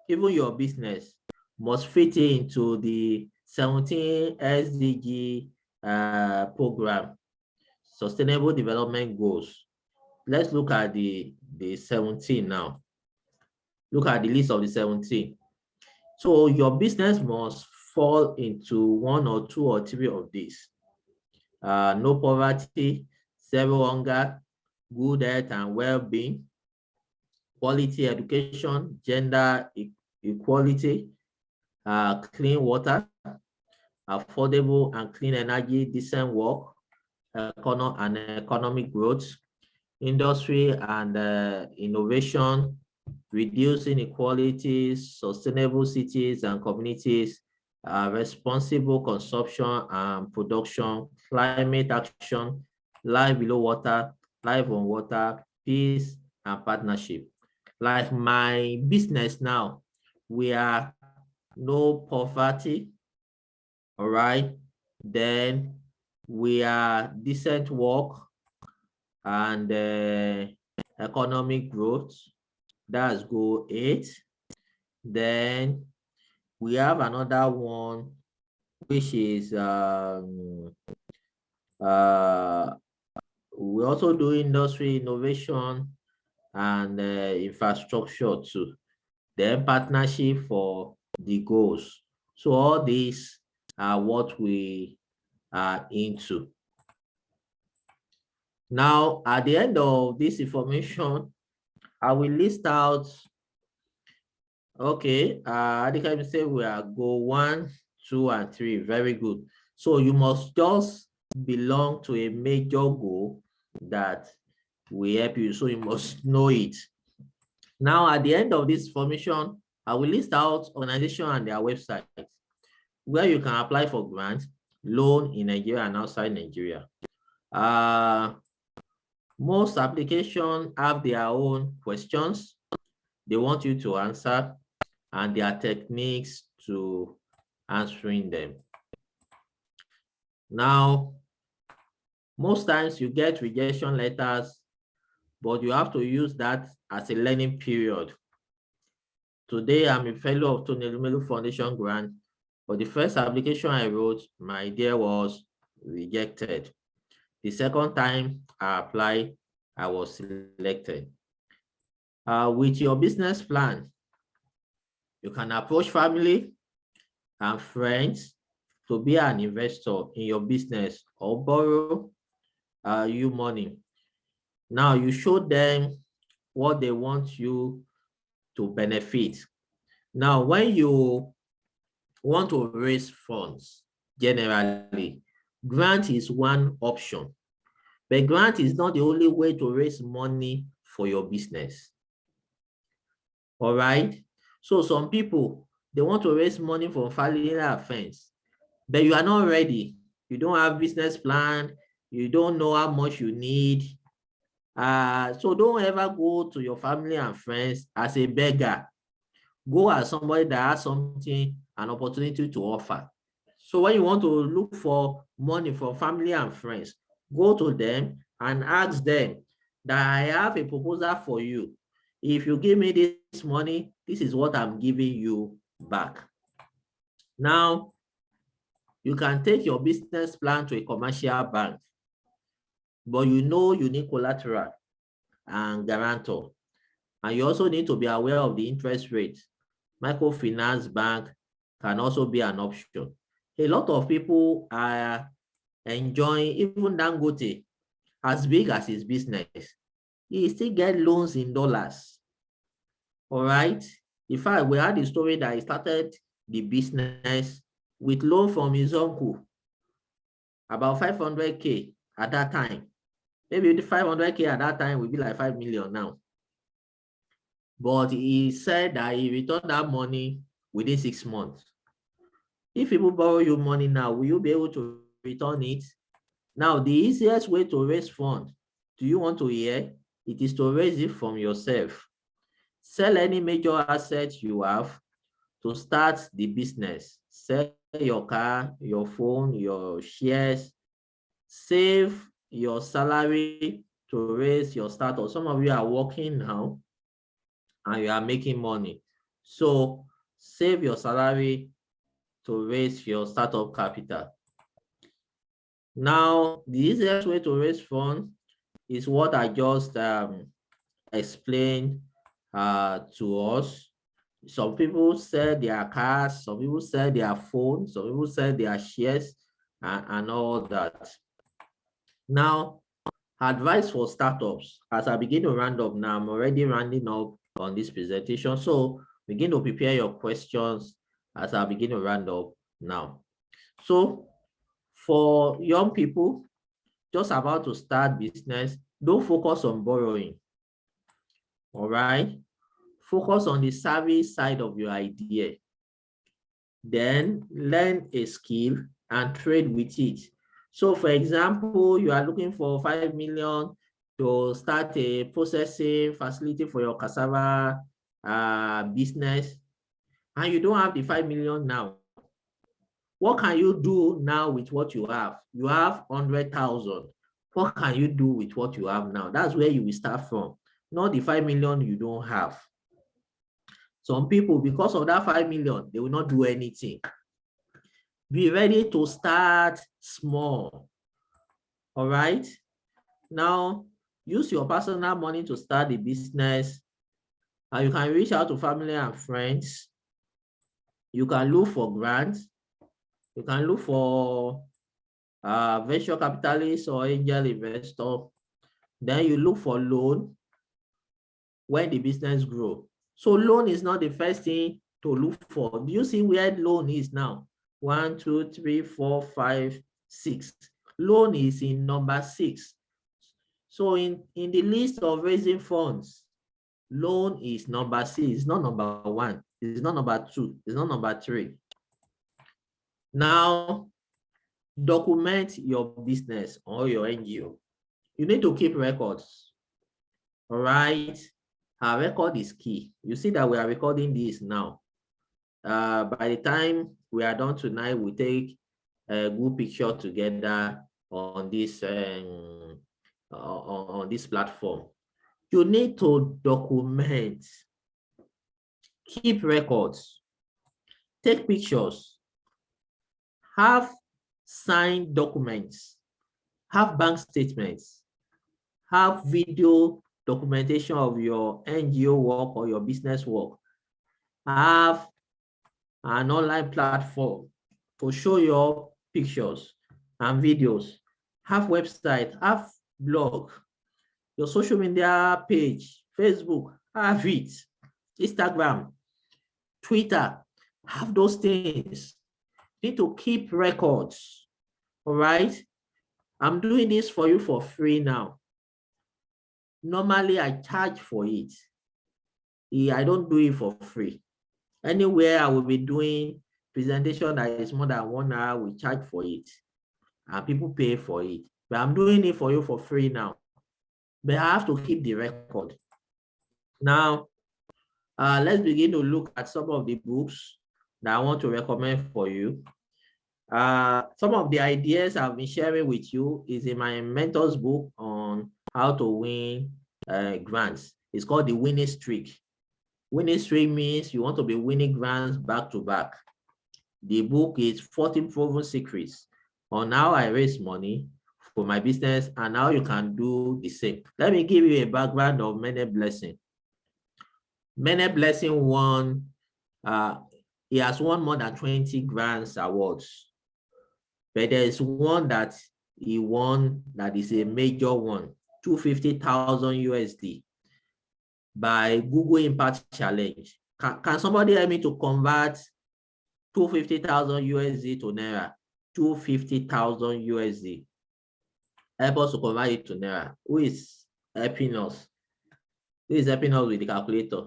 even your business, must fit into the 17 SDG program, Sustainable Development Goals. Let's look at the 17 now. Look at the list of the 17. So your business must fall into one or two or three of these. No poverty, zero hunger, good health and well-being, quality education, gender equality, clean water, affordable and clean energy, decent work, and economic growth, industry and innovation, reduce inequalities, sustainable cities and communities, responsible consumption and production, climate action, life below water, life on water, peace and partnership. Like my business now, we are no poverty, all right? Then we are decent work and economic growth. That's goal 8. Then we have another one, which is we also do industry innovation and infrastructure too. Then partnership for the goals. So all these are what we are into. Now, at the end of this information, I will list out, okay, I think I will say we are goal 1, 2, and 3. Very good. So you must just belong to a major goal that will help you. So you must know it. Now, at the end of this information, I will list out organization and their website where you can apply for grants, loan in Nigeria and outside Nigeria. Most applications have their own questions they want you to answer and their techniques to answering them. Now, most times you get rejection letters, but you have to use that as a learning period. Today, I'm a fellow of Tony Elumelu Foundation grant. For the first application I wrote, my idea was rejected. The second time I applied, I was selected. With your business plan, you can approach family and friends to be an investor in your business or borrow you money. Now you show them what they want you to benefit. Now, when you want to raise funds, generally, grant is one option, but grant is not the only way to raise money for your business. All right. So some people, they want to raise money from family and friends, but you are not ready. You don't have business plan. You don't know how much you need. So don't ever go to your family and friends as a beggar. Go as somebody that has something, an opportunity to offer. So when you want to look for money from family and friends, go to them and ask them that I have a proposal for you. If you give me this money, this is what I'm giving you back. Now, you can take your business plan to a commercial bank, but you know you need collateral and guarantor. And you also need to be aware of the interest rate. Microfinance bank can also be an option. A lot of people are enjoying, even Dangote, as big as his business, he still get loans in dollars. All right. In fact, we had a story that he started the business with loan from his uncle, about 500K at that time. Maybe the 500K at that time will be like 5 million now. But he said that he returned that money within 6 months. If people borrow you money now, will you be able to return it? Now, the easiest way to raise funds, do you want to hear? It is to raise it from yourself. Sell any major assets you have to start the business. Sell your car, your phone, your shares. Save your salary to raise your startup. Some of you are working now and you are making money. So save your salary to raise your startup capital. Now, the easiest way to raise funds is what I just explained to us. Some people sell their cars, some people sell their phones, some people sell their shares and all that. Now, advice for startups. As I begin to round up now, I'm already rounding up on this presentation. So begin to prepare your questions as I begin to round up now. So for young people just about to start business, don't focus on borrowing. All right. Focus on the service side of your idea. Then learn a skill and trade with it. So for example, you are looking for 5 million to start a processing facility for your cassava business, and you don't have the 5 million now. What can you do now with what you have? You have 100,000. What can you do with what you have now? That's where you will start from, not the 5 million you don't have. Some people, because of that 5 million, they will not do anything. Be ready to start small. All right. Now, use your personal money to start the business. And you can reach out to family and friends. You can look for grants. You can look for venture capitalists or angel investor. Then you look for loan when the business grows. So loan is not the first thing to look for. Do you see where loan is now? 1, 2, 3, 4, 5, 6. Loan is in number 6. So in the list of raising funds, loan is number 6. It's not number 1. It's not number 2. It's not number 3. Now, document your business or your NGO. You need to keep records. All right. Our record is key. You see that we are recording this now. By the time we are done tonight, we take a good picture together on this platform. You need to document, keep records, take pictures, have signed documents, have bank statements, have video documentation of your NGO work or your business work, have an online platform to show your pictures and videos, have website, have blog, your social media page, Facebook, have it, Instagram, Twitter, have those things. You need to keep records. All right. I'm doing this for you for free now. Normally, I charge for it. I don't do it for free. Anywhere I will be doing presentation that is more than 1 hour, we charge for it. And people pay for it. But I'm doing it for you for free now. But I have to keep the record. Now, let's begin to look at some of the books that I want to recommend for you. Some of the ideas I've been sharing with you is in my mentor's book on how to win grants. It's called The Winning Streak. Winning streak means you want to be winning grants back to back. The book is 14 Proven Secrets on how I raise money for my business and how you can do the same. Let me give you a background of Mene Blessing. Mene Blessing won, he has won more than 20 grants awards. But there is one that he won that is a major one, 250,000 USD by Google Impact Challenge. Can somebody help me to convert 250,000 USD to Naira? 250,000 USD. Help us to convert it to Naira. Who is helping us? Who is helping us with the calculator?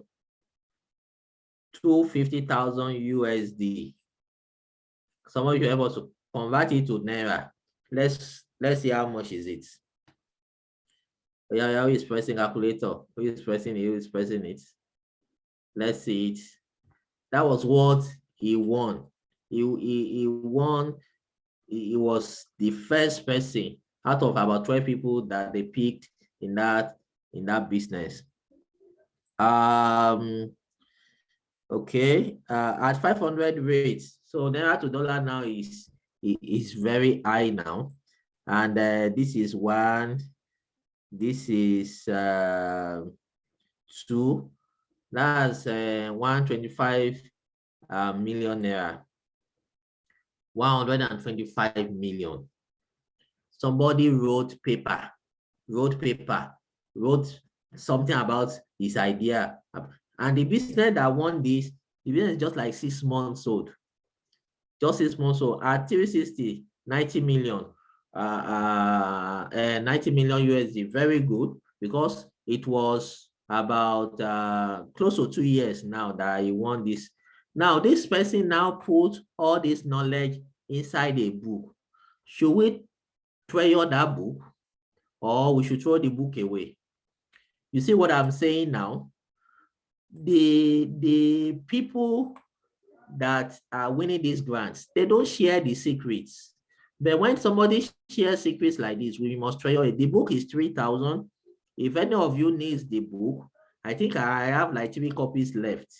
250,000 USD. Somebody should help us to convert it to Naira. Let's see how much is it. Yeah, who is pressing calculator? Who is pressing it? Who is pressing it? Let's see it. That was what he won. He won. He was the first person out of about 12 people that they picked in that business. Okay, at 500 rates. So naira to dollar now is very high now, and this is one. This is 2. That's 125 million naira. 125 million. Somebody wrote something about his idea. And the business that won this, the business is just like 6 months old. Just 6 months old. At 360, 90 million. 90 million USD. Very good, because it was about close to 2 years now that he won this. Now, this person now put all this knowledge inside a book. Should we treasure that book, or we should throw the book away? You see what I'm saying now? The people that are winning these grants, they don't share the secrets. But when somebody shares secrets like this, we must treasure it. The book is 3,000. If any of you needs the book, I think I have like 3 copies left.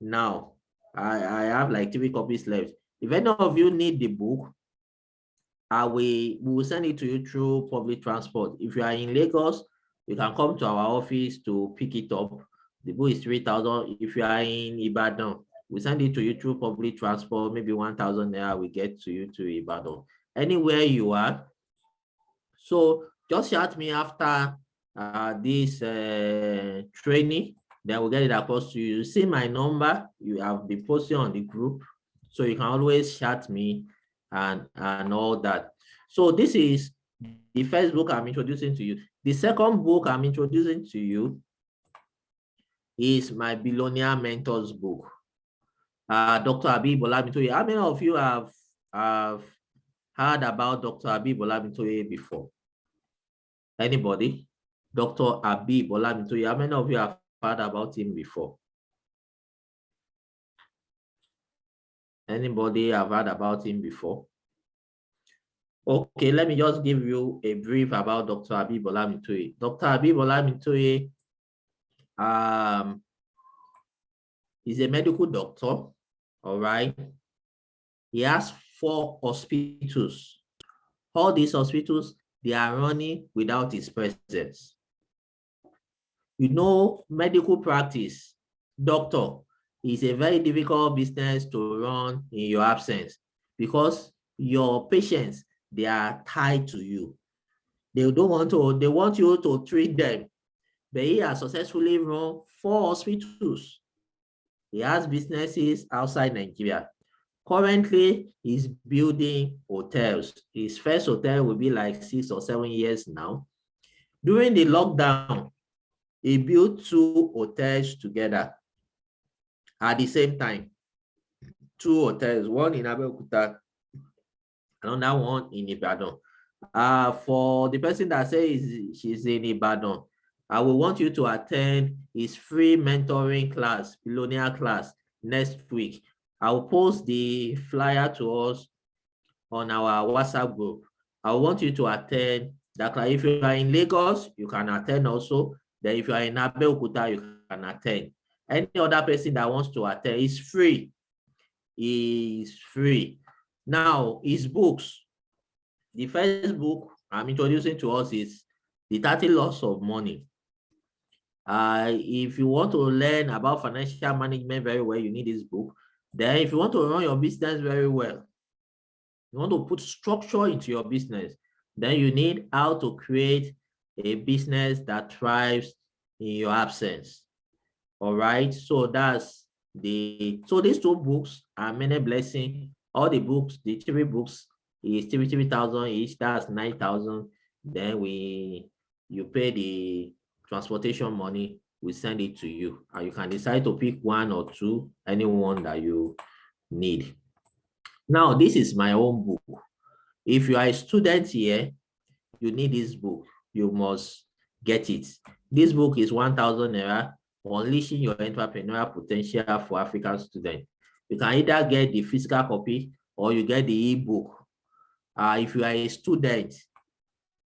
Now, I have like 3 copies left. If any of you need the book, we will send it to you through public transport. If you are in Lagos, you can come to our office to pick it up. The book is 3,000. If you are in Ibadan, we send it to you through public transport, maybe 1,000 naira we get to you to Ibadan. Anywhere you are. So just shout me after this training, then we'll get it across to you. You see my number, you have been posting on the group, so you can always shout me and all that. So this is the first book I'm introducing to you. The second book I'm introducing to you is my Billionaire Mentors book. Dr. Habib Olabintoye. How many of you have heard about Dr. Habib Olabintoye before? Anybody? Dr. Habib Olabintoye. How many of you have heard about him before? Anybody have heard about him before? Okay, let me just give you a brief about Dr. Habib Olabintoye. Dr. Habib Olabintoye is a medical doctor, all right? He has 4 hospitals. All these hospitals, they are running without his presence. You know, medical practice, doctor, is a very difficult business to run in your absence, because your patients, they are tied to you. They want you to treat them. But he has successfully run 4 hospitals. He has businesses outside Nigeria. Currently, he's building hotels. His first hotel will be like 6 or 7 years now. During the lockdown, he built 2 hotels together at the same time. 2 hotels, one in Abeokuta, another one in Ibadan. For the person that says she's in Ibadan, I will want you to attend his free mentoring class, Billionaire class, next week. I will post the flyer to us on our WhatsApp group. I want you to attend that class. If you are in Lagos, you can attend also. Then if you are in Abeokuta, you can attend. Any other person that wants to attend is free. Is free. Now, his books. The first book I'm introducing to us is The 30 Laws of Money. If you want to learn about financial management very well, you need this book. Then if you want to run your business very well, you want to put structure into your business, then you need How to Create a Business That Thrives in Your Absence. All right, so these 2 books are many blessings. All the books, the 3 books is 3,000 each. That's 9,000. Then you pay the transportation money. We send it to you, and you can decide to pick 1 or 2, anyone that you need. Now, this is my own book. If you are a student here, you need this book. You must get it. This book is 1,000 naira. Unleashing Your Entrepreneurial Potential for African Students. You can either get the physical copy or you get the e-book. If you are a student,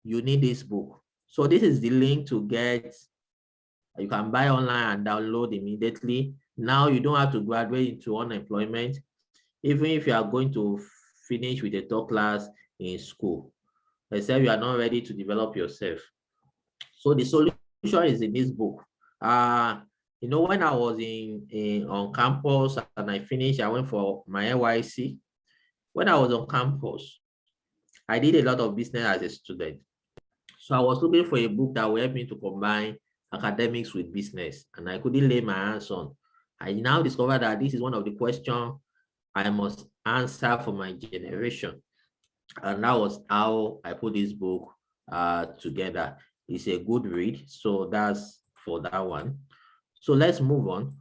you need this book. So this is the link to get. You can buy online and download immediately. Now you don't have to graduate into unemployment, even if you are going to finish with a top class in school, except you are not ready to develop yourself. So the solution is in this book. When I was on campus and I finished, I went for my NYC. When I was on campus, I did a lot of business as a student. So I was looking for a book that would help me to combine academics with business, and I couldn't lay my hands on. I now discovered that this is one of the questions I must answer for my generation. And that was how I put this book together. It's a good read, so that's for that one. So let's move on.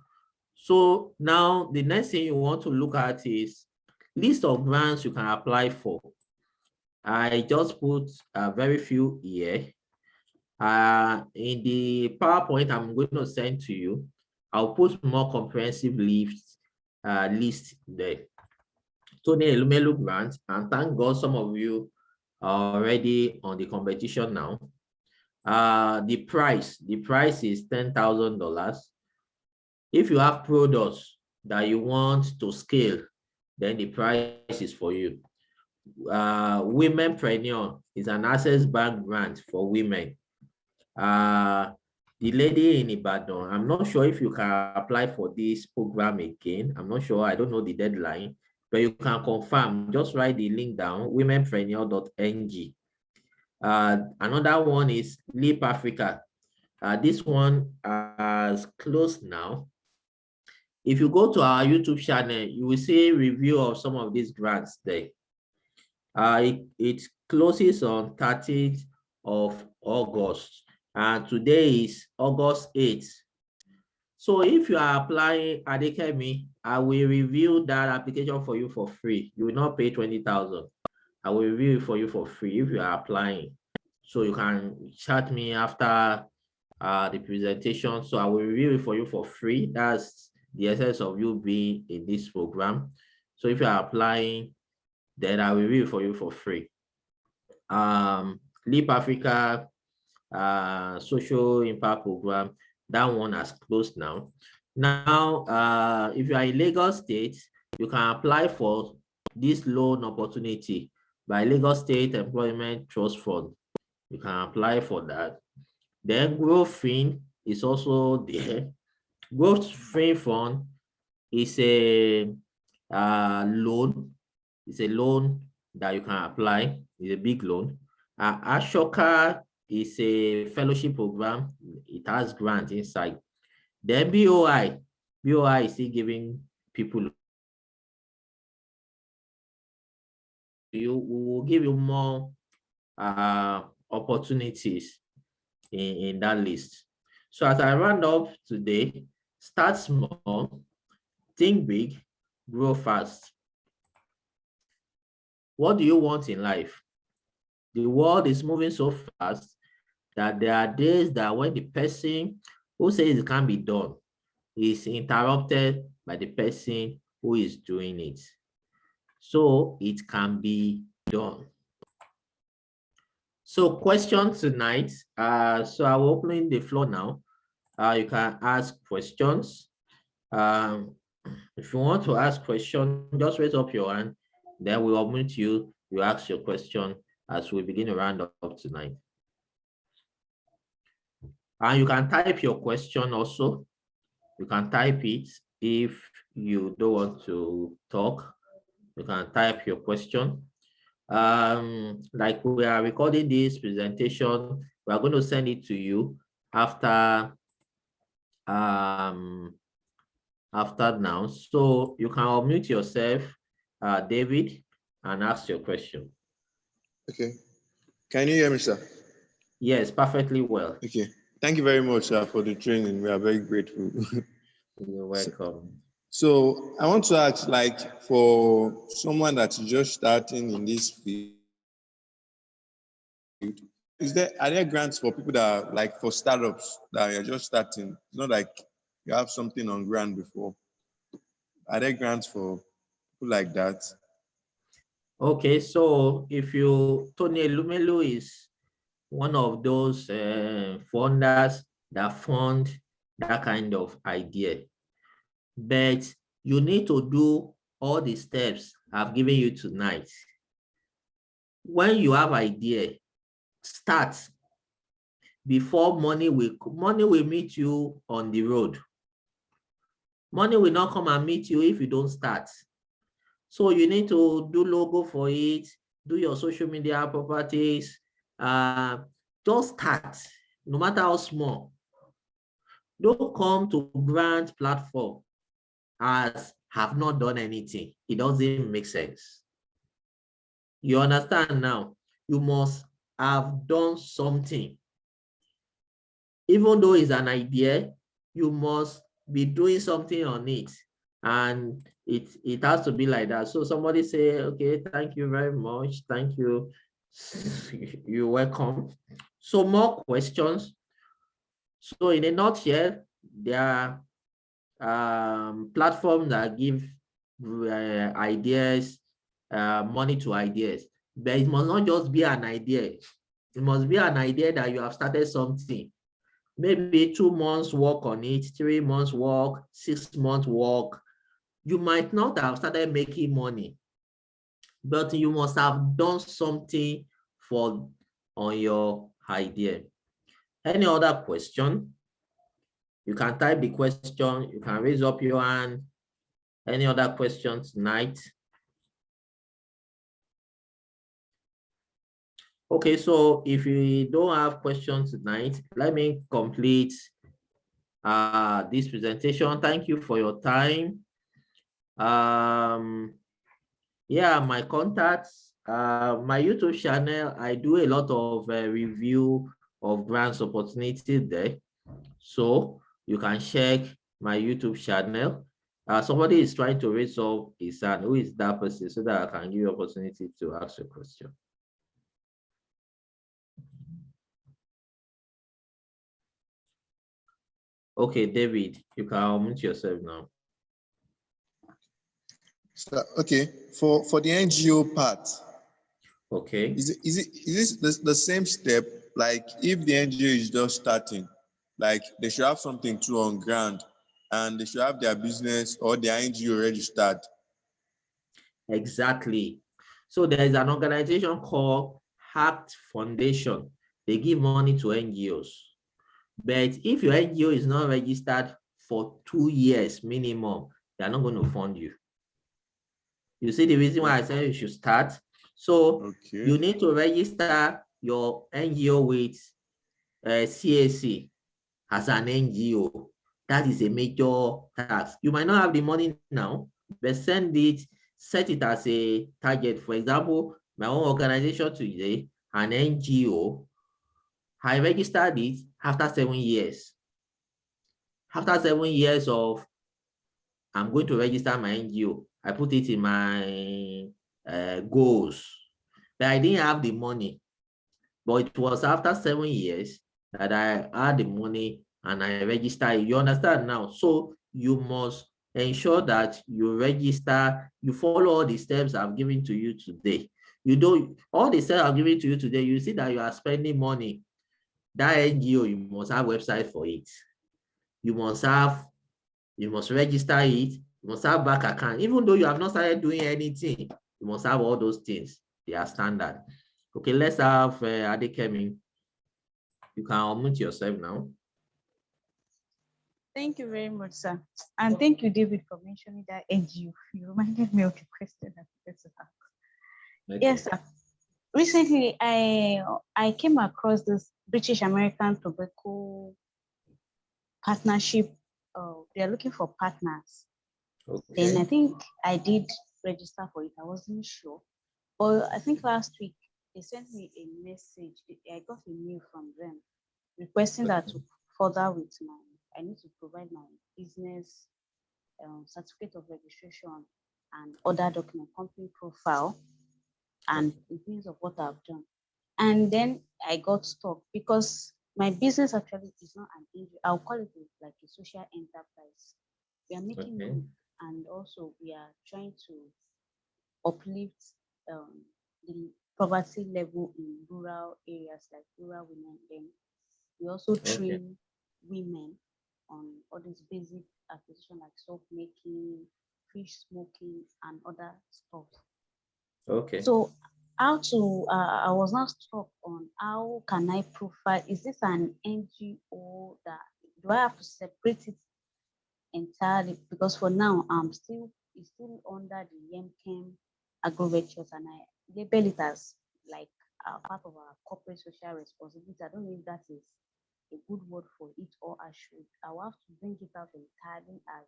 So now the next thing you want to look at is list of grants you can apply for. I just put very few here. In the PowerPoint I'm going to send to you, I'll put more comprehensive list there. Tony Elumelu grant, and thank God some of you are already on the competition now. The price is $10,000. If you have products that you want to scale, then the price is for you. Womenpreneur is an Access Bank grant for women. The lady in Ibadan, I'm not sure if you can apply for this program again. I'm not sure. I don't know the deadline, but you can confirm. Just write the link down, womenpreneur.ng. Another one is Leap Africa. This one is closed now. If you go to our YouTube channel, you will see a review of some of these grants there. It closes on 30th of August, and today is August 8th. So if you are applying Adekemi, I will review that application for you for free. You will not pay 20,000. I will review it for you for free if you are applying. So you can chat me after the presentation. So I will review it for you for free. That's the essence of you being in this program. So if you are applying, then I will review it for you for free. Leap Africa Social Impact Program, that one has closed now. Now, if you are in Lagos State, you can apply for this loan opportunity by Lagos State Employment Trust Fund. You can apply for that. Then GrowFin is also there. GrowFin Fund is a loan. It's a loan that you can apply. It's a big loan. Ashoka is a fellowship program. It has grants inside. Then BOI is still giving people. We will give you more opportunities in that list. So as I round up today, start small, think big, grow fast. What do you want in life? The world is moving so fast that there are days that when the person who says it can't be done is interrupted by the person who is doing it. So it can be done. So question tonight. So I will open the floor now. You can ask questions. If you want to ask questions, just raise up your hand. Then we'll unmute you. You ask your question as we begin to round up tonight. And you can type your question also. You can type it if you don't want to talk. You can type your question. Like we are recording this presentation, we are going to send it to you after now. So you can unmute yourself, David, and ask your question. Okay. Can you hear me, sir? Yes, perfectly well. Okay. Thank you very much, sir, for the training. We are very grateful. You're welcome. So I want to ask, like, for someone that's just starting in this field, are there grants for people that are like for startups that are just starting? It's not like you have something on ground before. Are there grants for people like that? Okay, so if you, Tony Elumelu is one of those funders that fund that kind of idea. But you need to do all the steps I've given you tonight. When you have idea, start before money will meet you on the road. Money will not come and meet you if you don't start. So you need to do logo for it, do your social media properties, just start, no matter how small. Don't come to grant platform as have not done anything. It doesn't make sense. You understand now? You must have done something. Even though it's an idea, you must be doing something on it. And it has to be like that. So somebody say, okay, thank you very much. Thank you. You're welcome. So more questions. So in a nutshell, there are platforms that give ideas, money to ideas. But it must not just be an idea. It must be an idea that you have started something. Maybe 2 months work on it, 3 months work, 6 months work. You might not have started making money, but you must have done something on your idea. Any other question? You can type the question, you can raise up your hand. Any other questions tonight? Okay, so if you don't have questions tonight, let me complete this presentation. Thank you for your time. Yeah, my contacts, my YouTube channel, I do a lot of review of grants opportunity there. So you can check my YouTube channel. Somebody is trying to raise up his hand. Who is that person so that I can give you opportunity to ask a question? Okay, David, you can unmute yourself now. So, okay, for the NGO part, okay, is this the same step? Like if the NGO is just starting, like they should have something too on ground, and they should have their business or their NGO registered. Exactly. So there is an organization called Hacked Foundation. They give money to NGOs. But if your NGO is not registered for 2 years minimum, they are not going to fund you. You see the reason why I said you should start? So you need to register your NGO with CAC as an NGO. That is a major task. You might not have the money now, but send it, set it as a target. For example, my own organization today, an NGO, I registered it after 7 years. After 7 years of, I'm going to register my NGO, I put it in my goals. But I didn't have the money. But it was after 7 years that I had the money and I registered. You understand now? So you must ensure that you register, you follow all the steps I've given to you today. You don't, all the steps I've given to you today, you see that you are spending money. That NGO, you must have a website for it. You must register it, you must have bank account. Even though you have not started doing anything, you must have all those things. They are standard. Okay, let's have Adekemi. You can unmute yourself now. Thank you very much, sir. And thank you, David, for mentioning that NGO. You reminded me of the question that I wanted to ask. Okay. Yes, sir. Recently, I came across this British American Tobacco partnership. They are looking for partners. Okay. And I think I did register for it. I wasn't sure. But I think last week, they sent me a message. I got a mail from them requesting that to further with I need to provide my business certificate of registration and other document, company profile, and things of what I've done. And then I got stuck because my business actually is not an NGO. I'll call it like a social enterprise. We are making money, and also we are trying to uplift the poverty level in rural areas like rural women. Then we also Okay. train women on all these basic acquisition like soap making, fish smoking, and other stuff. Okay. So how to I was now stuck on how can I profile, is this an NGO, that do I have to separate it entirely? Because for now it's still under the Yemkem Agro Ventures, and I label it as like part of our corporate social responsibility. I don't know if that is a good word for it, or I will have to bring it out entirely as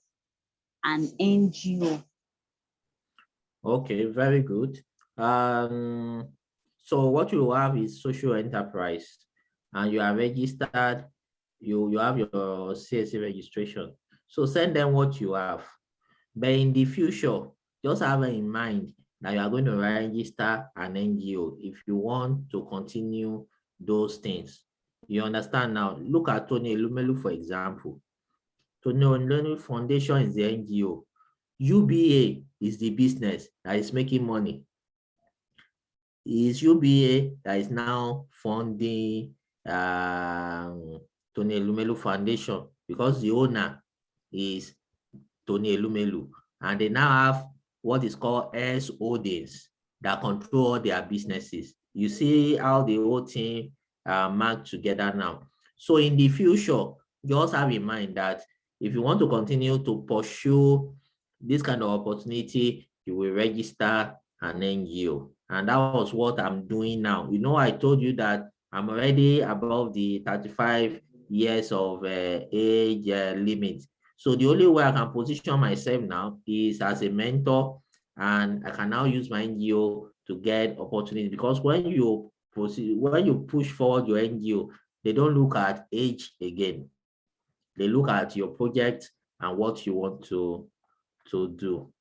an NGO. Okay, very good. So what you have is social enterprise, and you are registered. You have your CSA registration. So send them what you have. But in the future, just have in mind that you are going to register an NGO if you want to continue those things. You understand now? Look at Tony Elumelu, for example. Tony Elumelu Foundation is the NGO. UBA is the business that is making money. It's UBA that is now funding Tony Elumelu Foundation because the owner is Tony Elumelu, and they now have what is called S holdings that control their businesses. You see how the whole thing marked together now. So in the future, just have in mind that if you want to continue to pursue this kind of opportunity, you will register an NGO. And that was what I'm doing now. You know, I told you that I'm already above the 35 years of age limit. So the only way I can position myself now is as a mentor, and I can now use my NGO to get opportunities, because when you push forward your NGO, they don't look at age again. They look at your project and what you want to do.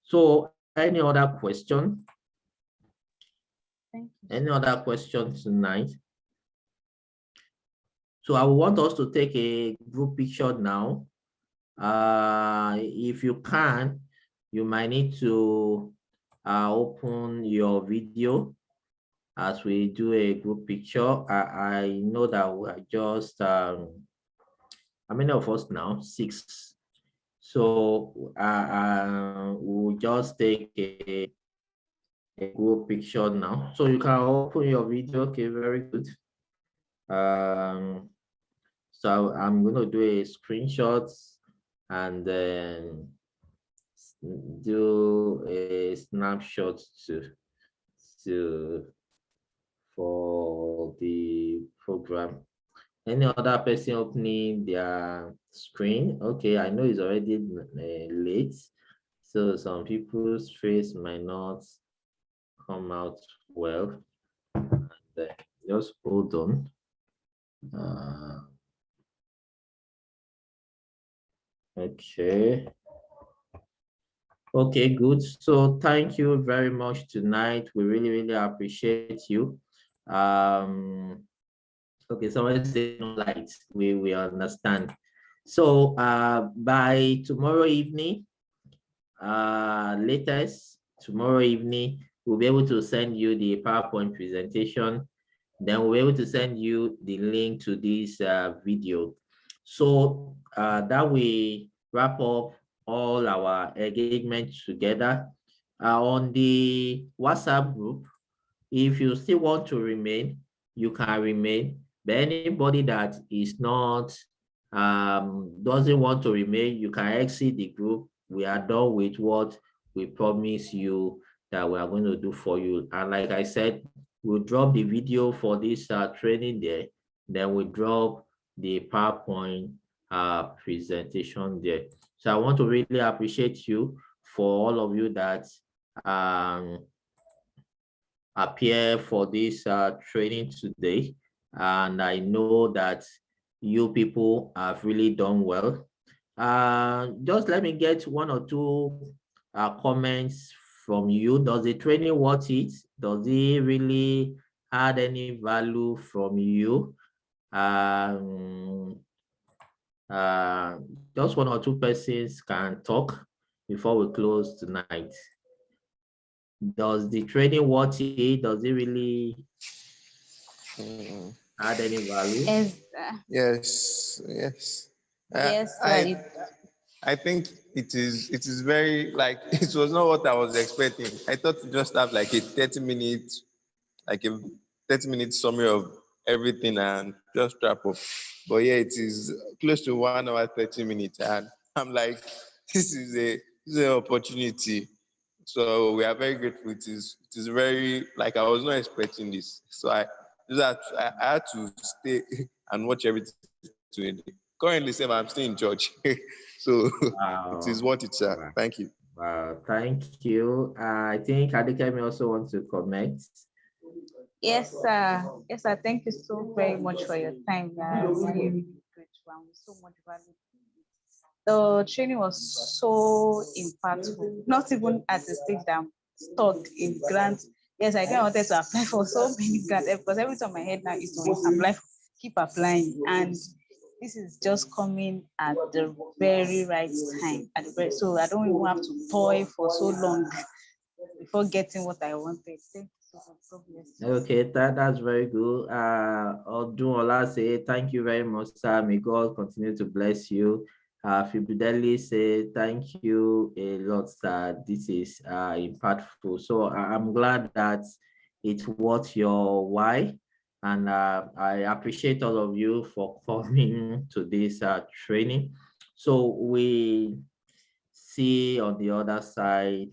So any other question? Thank you Any so other much. questions tonight? So I want us to take a group picture now. If you can, you might need to open your video as we do a group picture. I know that we are just, how many of us now? 6. So we'll just take a group picture now. So you can open your video. Okay, very good. So I'm going to do a screenshot and then do a snapshot to for the program. Any other person opening their screen? Okay, I know it's already late, so some people's face might not come out well. And, just hold on. Okay. Okay, good. So thank you very much tonight. We really appreciate you. Okay, someone say no lights. We understand. So by tomorrow evening, latest tomorrow evening, we'll be able to send you the PowerPoint presentation. Then we'll be able to send you the link to this video. So that we wrap up all our engagement together on the WhatsApp group. If you still want to remain, you can remain. But anybody that is not doesn't want to remain, you can exit the group. We are done with what we promise you that we are going to do for you. And like I said, we'll drop the video for this training there. Then we drop the PowerPoint presentation there. So I want to really appreciate you for all of you that appear for this training today. And I know that you people have really done well. Just let me get 1 or 2 comments from you. Does the training worth it? Does it really add any value from you? Just 1 or 2 persons can talk before we close tonight. Does the training worth it? Does it really add any value? Yes, yes. Yes, I think it is very like it was not what I was expecting. I thought to just have like a 30-minute, like a 30-minute summary of everything and just wrap up. But yeah, it is close to 1 hour 30 minutes, and I'm like, this is an opportunity. So we are very grateful. It is very like I was not expecting this. So I had to stay and watch everything today. Currently, same I'm still in church. So it is Wow. what it's. Wow. Thank you. Wow. Thank you. I think Adekemi also wants to comment. Yes, sir. Yes, sir. Thank you so very much for your time. Yeah, really, really grateful and with so much value. The training was so impactful, not even at the stage that I'm stuck in grants. Yes, I think I wanted to apply for so many grants because every time my head now is to apply, keep applying. And this is just coming at the very right time. So I don't even have to toil for so long before getting what I wanted. Thank you so much. God bless you. Okay, that's very good. Odunola say thank you very much, sir. May God continue to bless you. Fibideli say thank you a lot, sir. This is impactful. So I'm glad that it's worth your why, and I appreciate all of you for coming to this training. So we see on the other side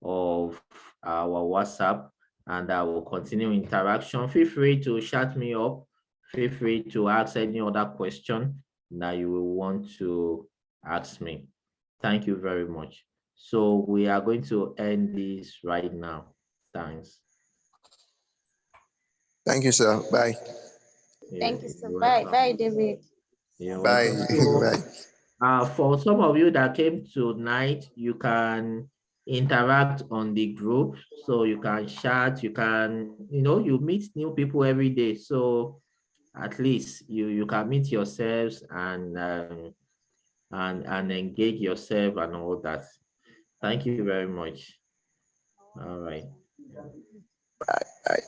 of our WhatsApp, and I will continue interaction. Feel free to chat me up. Feel free to ask any other question that you will want to ask me. Thank you very much. So we are going to end this right now. Thanks. Thank you, sir. Bye. Thank you, sir. You're Bye. welcome. Bye, David. You're Bye. welcome. So Bye. for some of you that came tonight, you can interact on the group. So you can chat, you can, you meet new people every day. So at least you can meet yourselves and engage yourself and all that. Thank you very much. All right. Bye.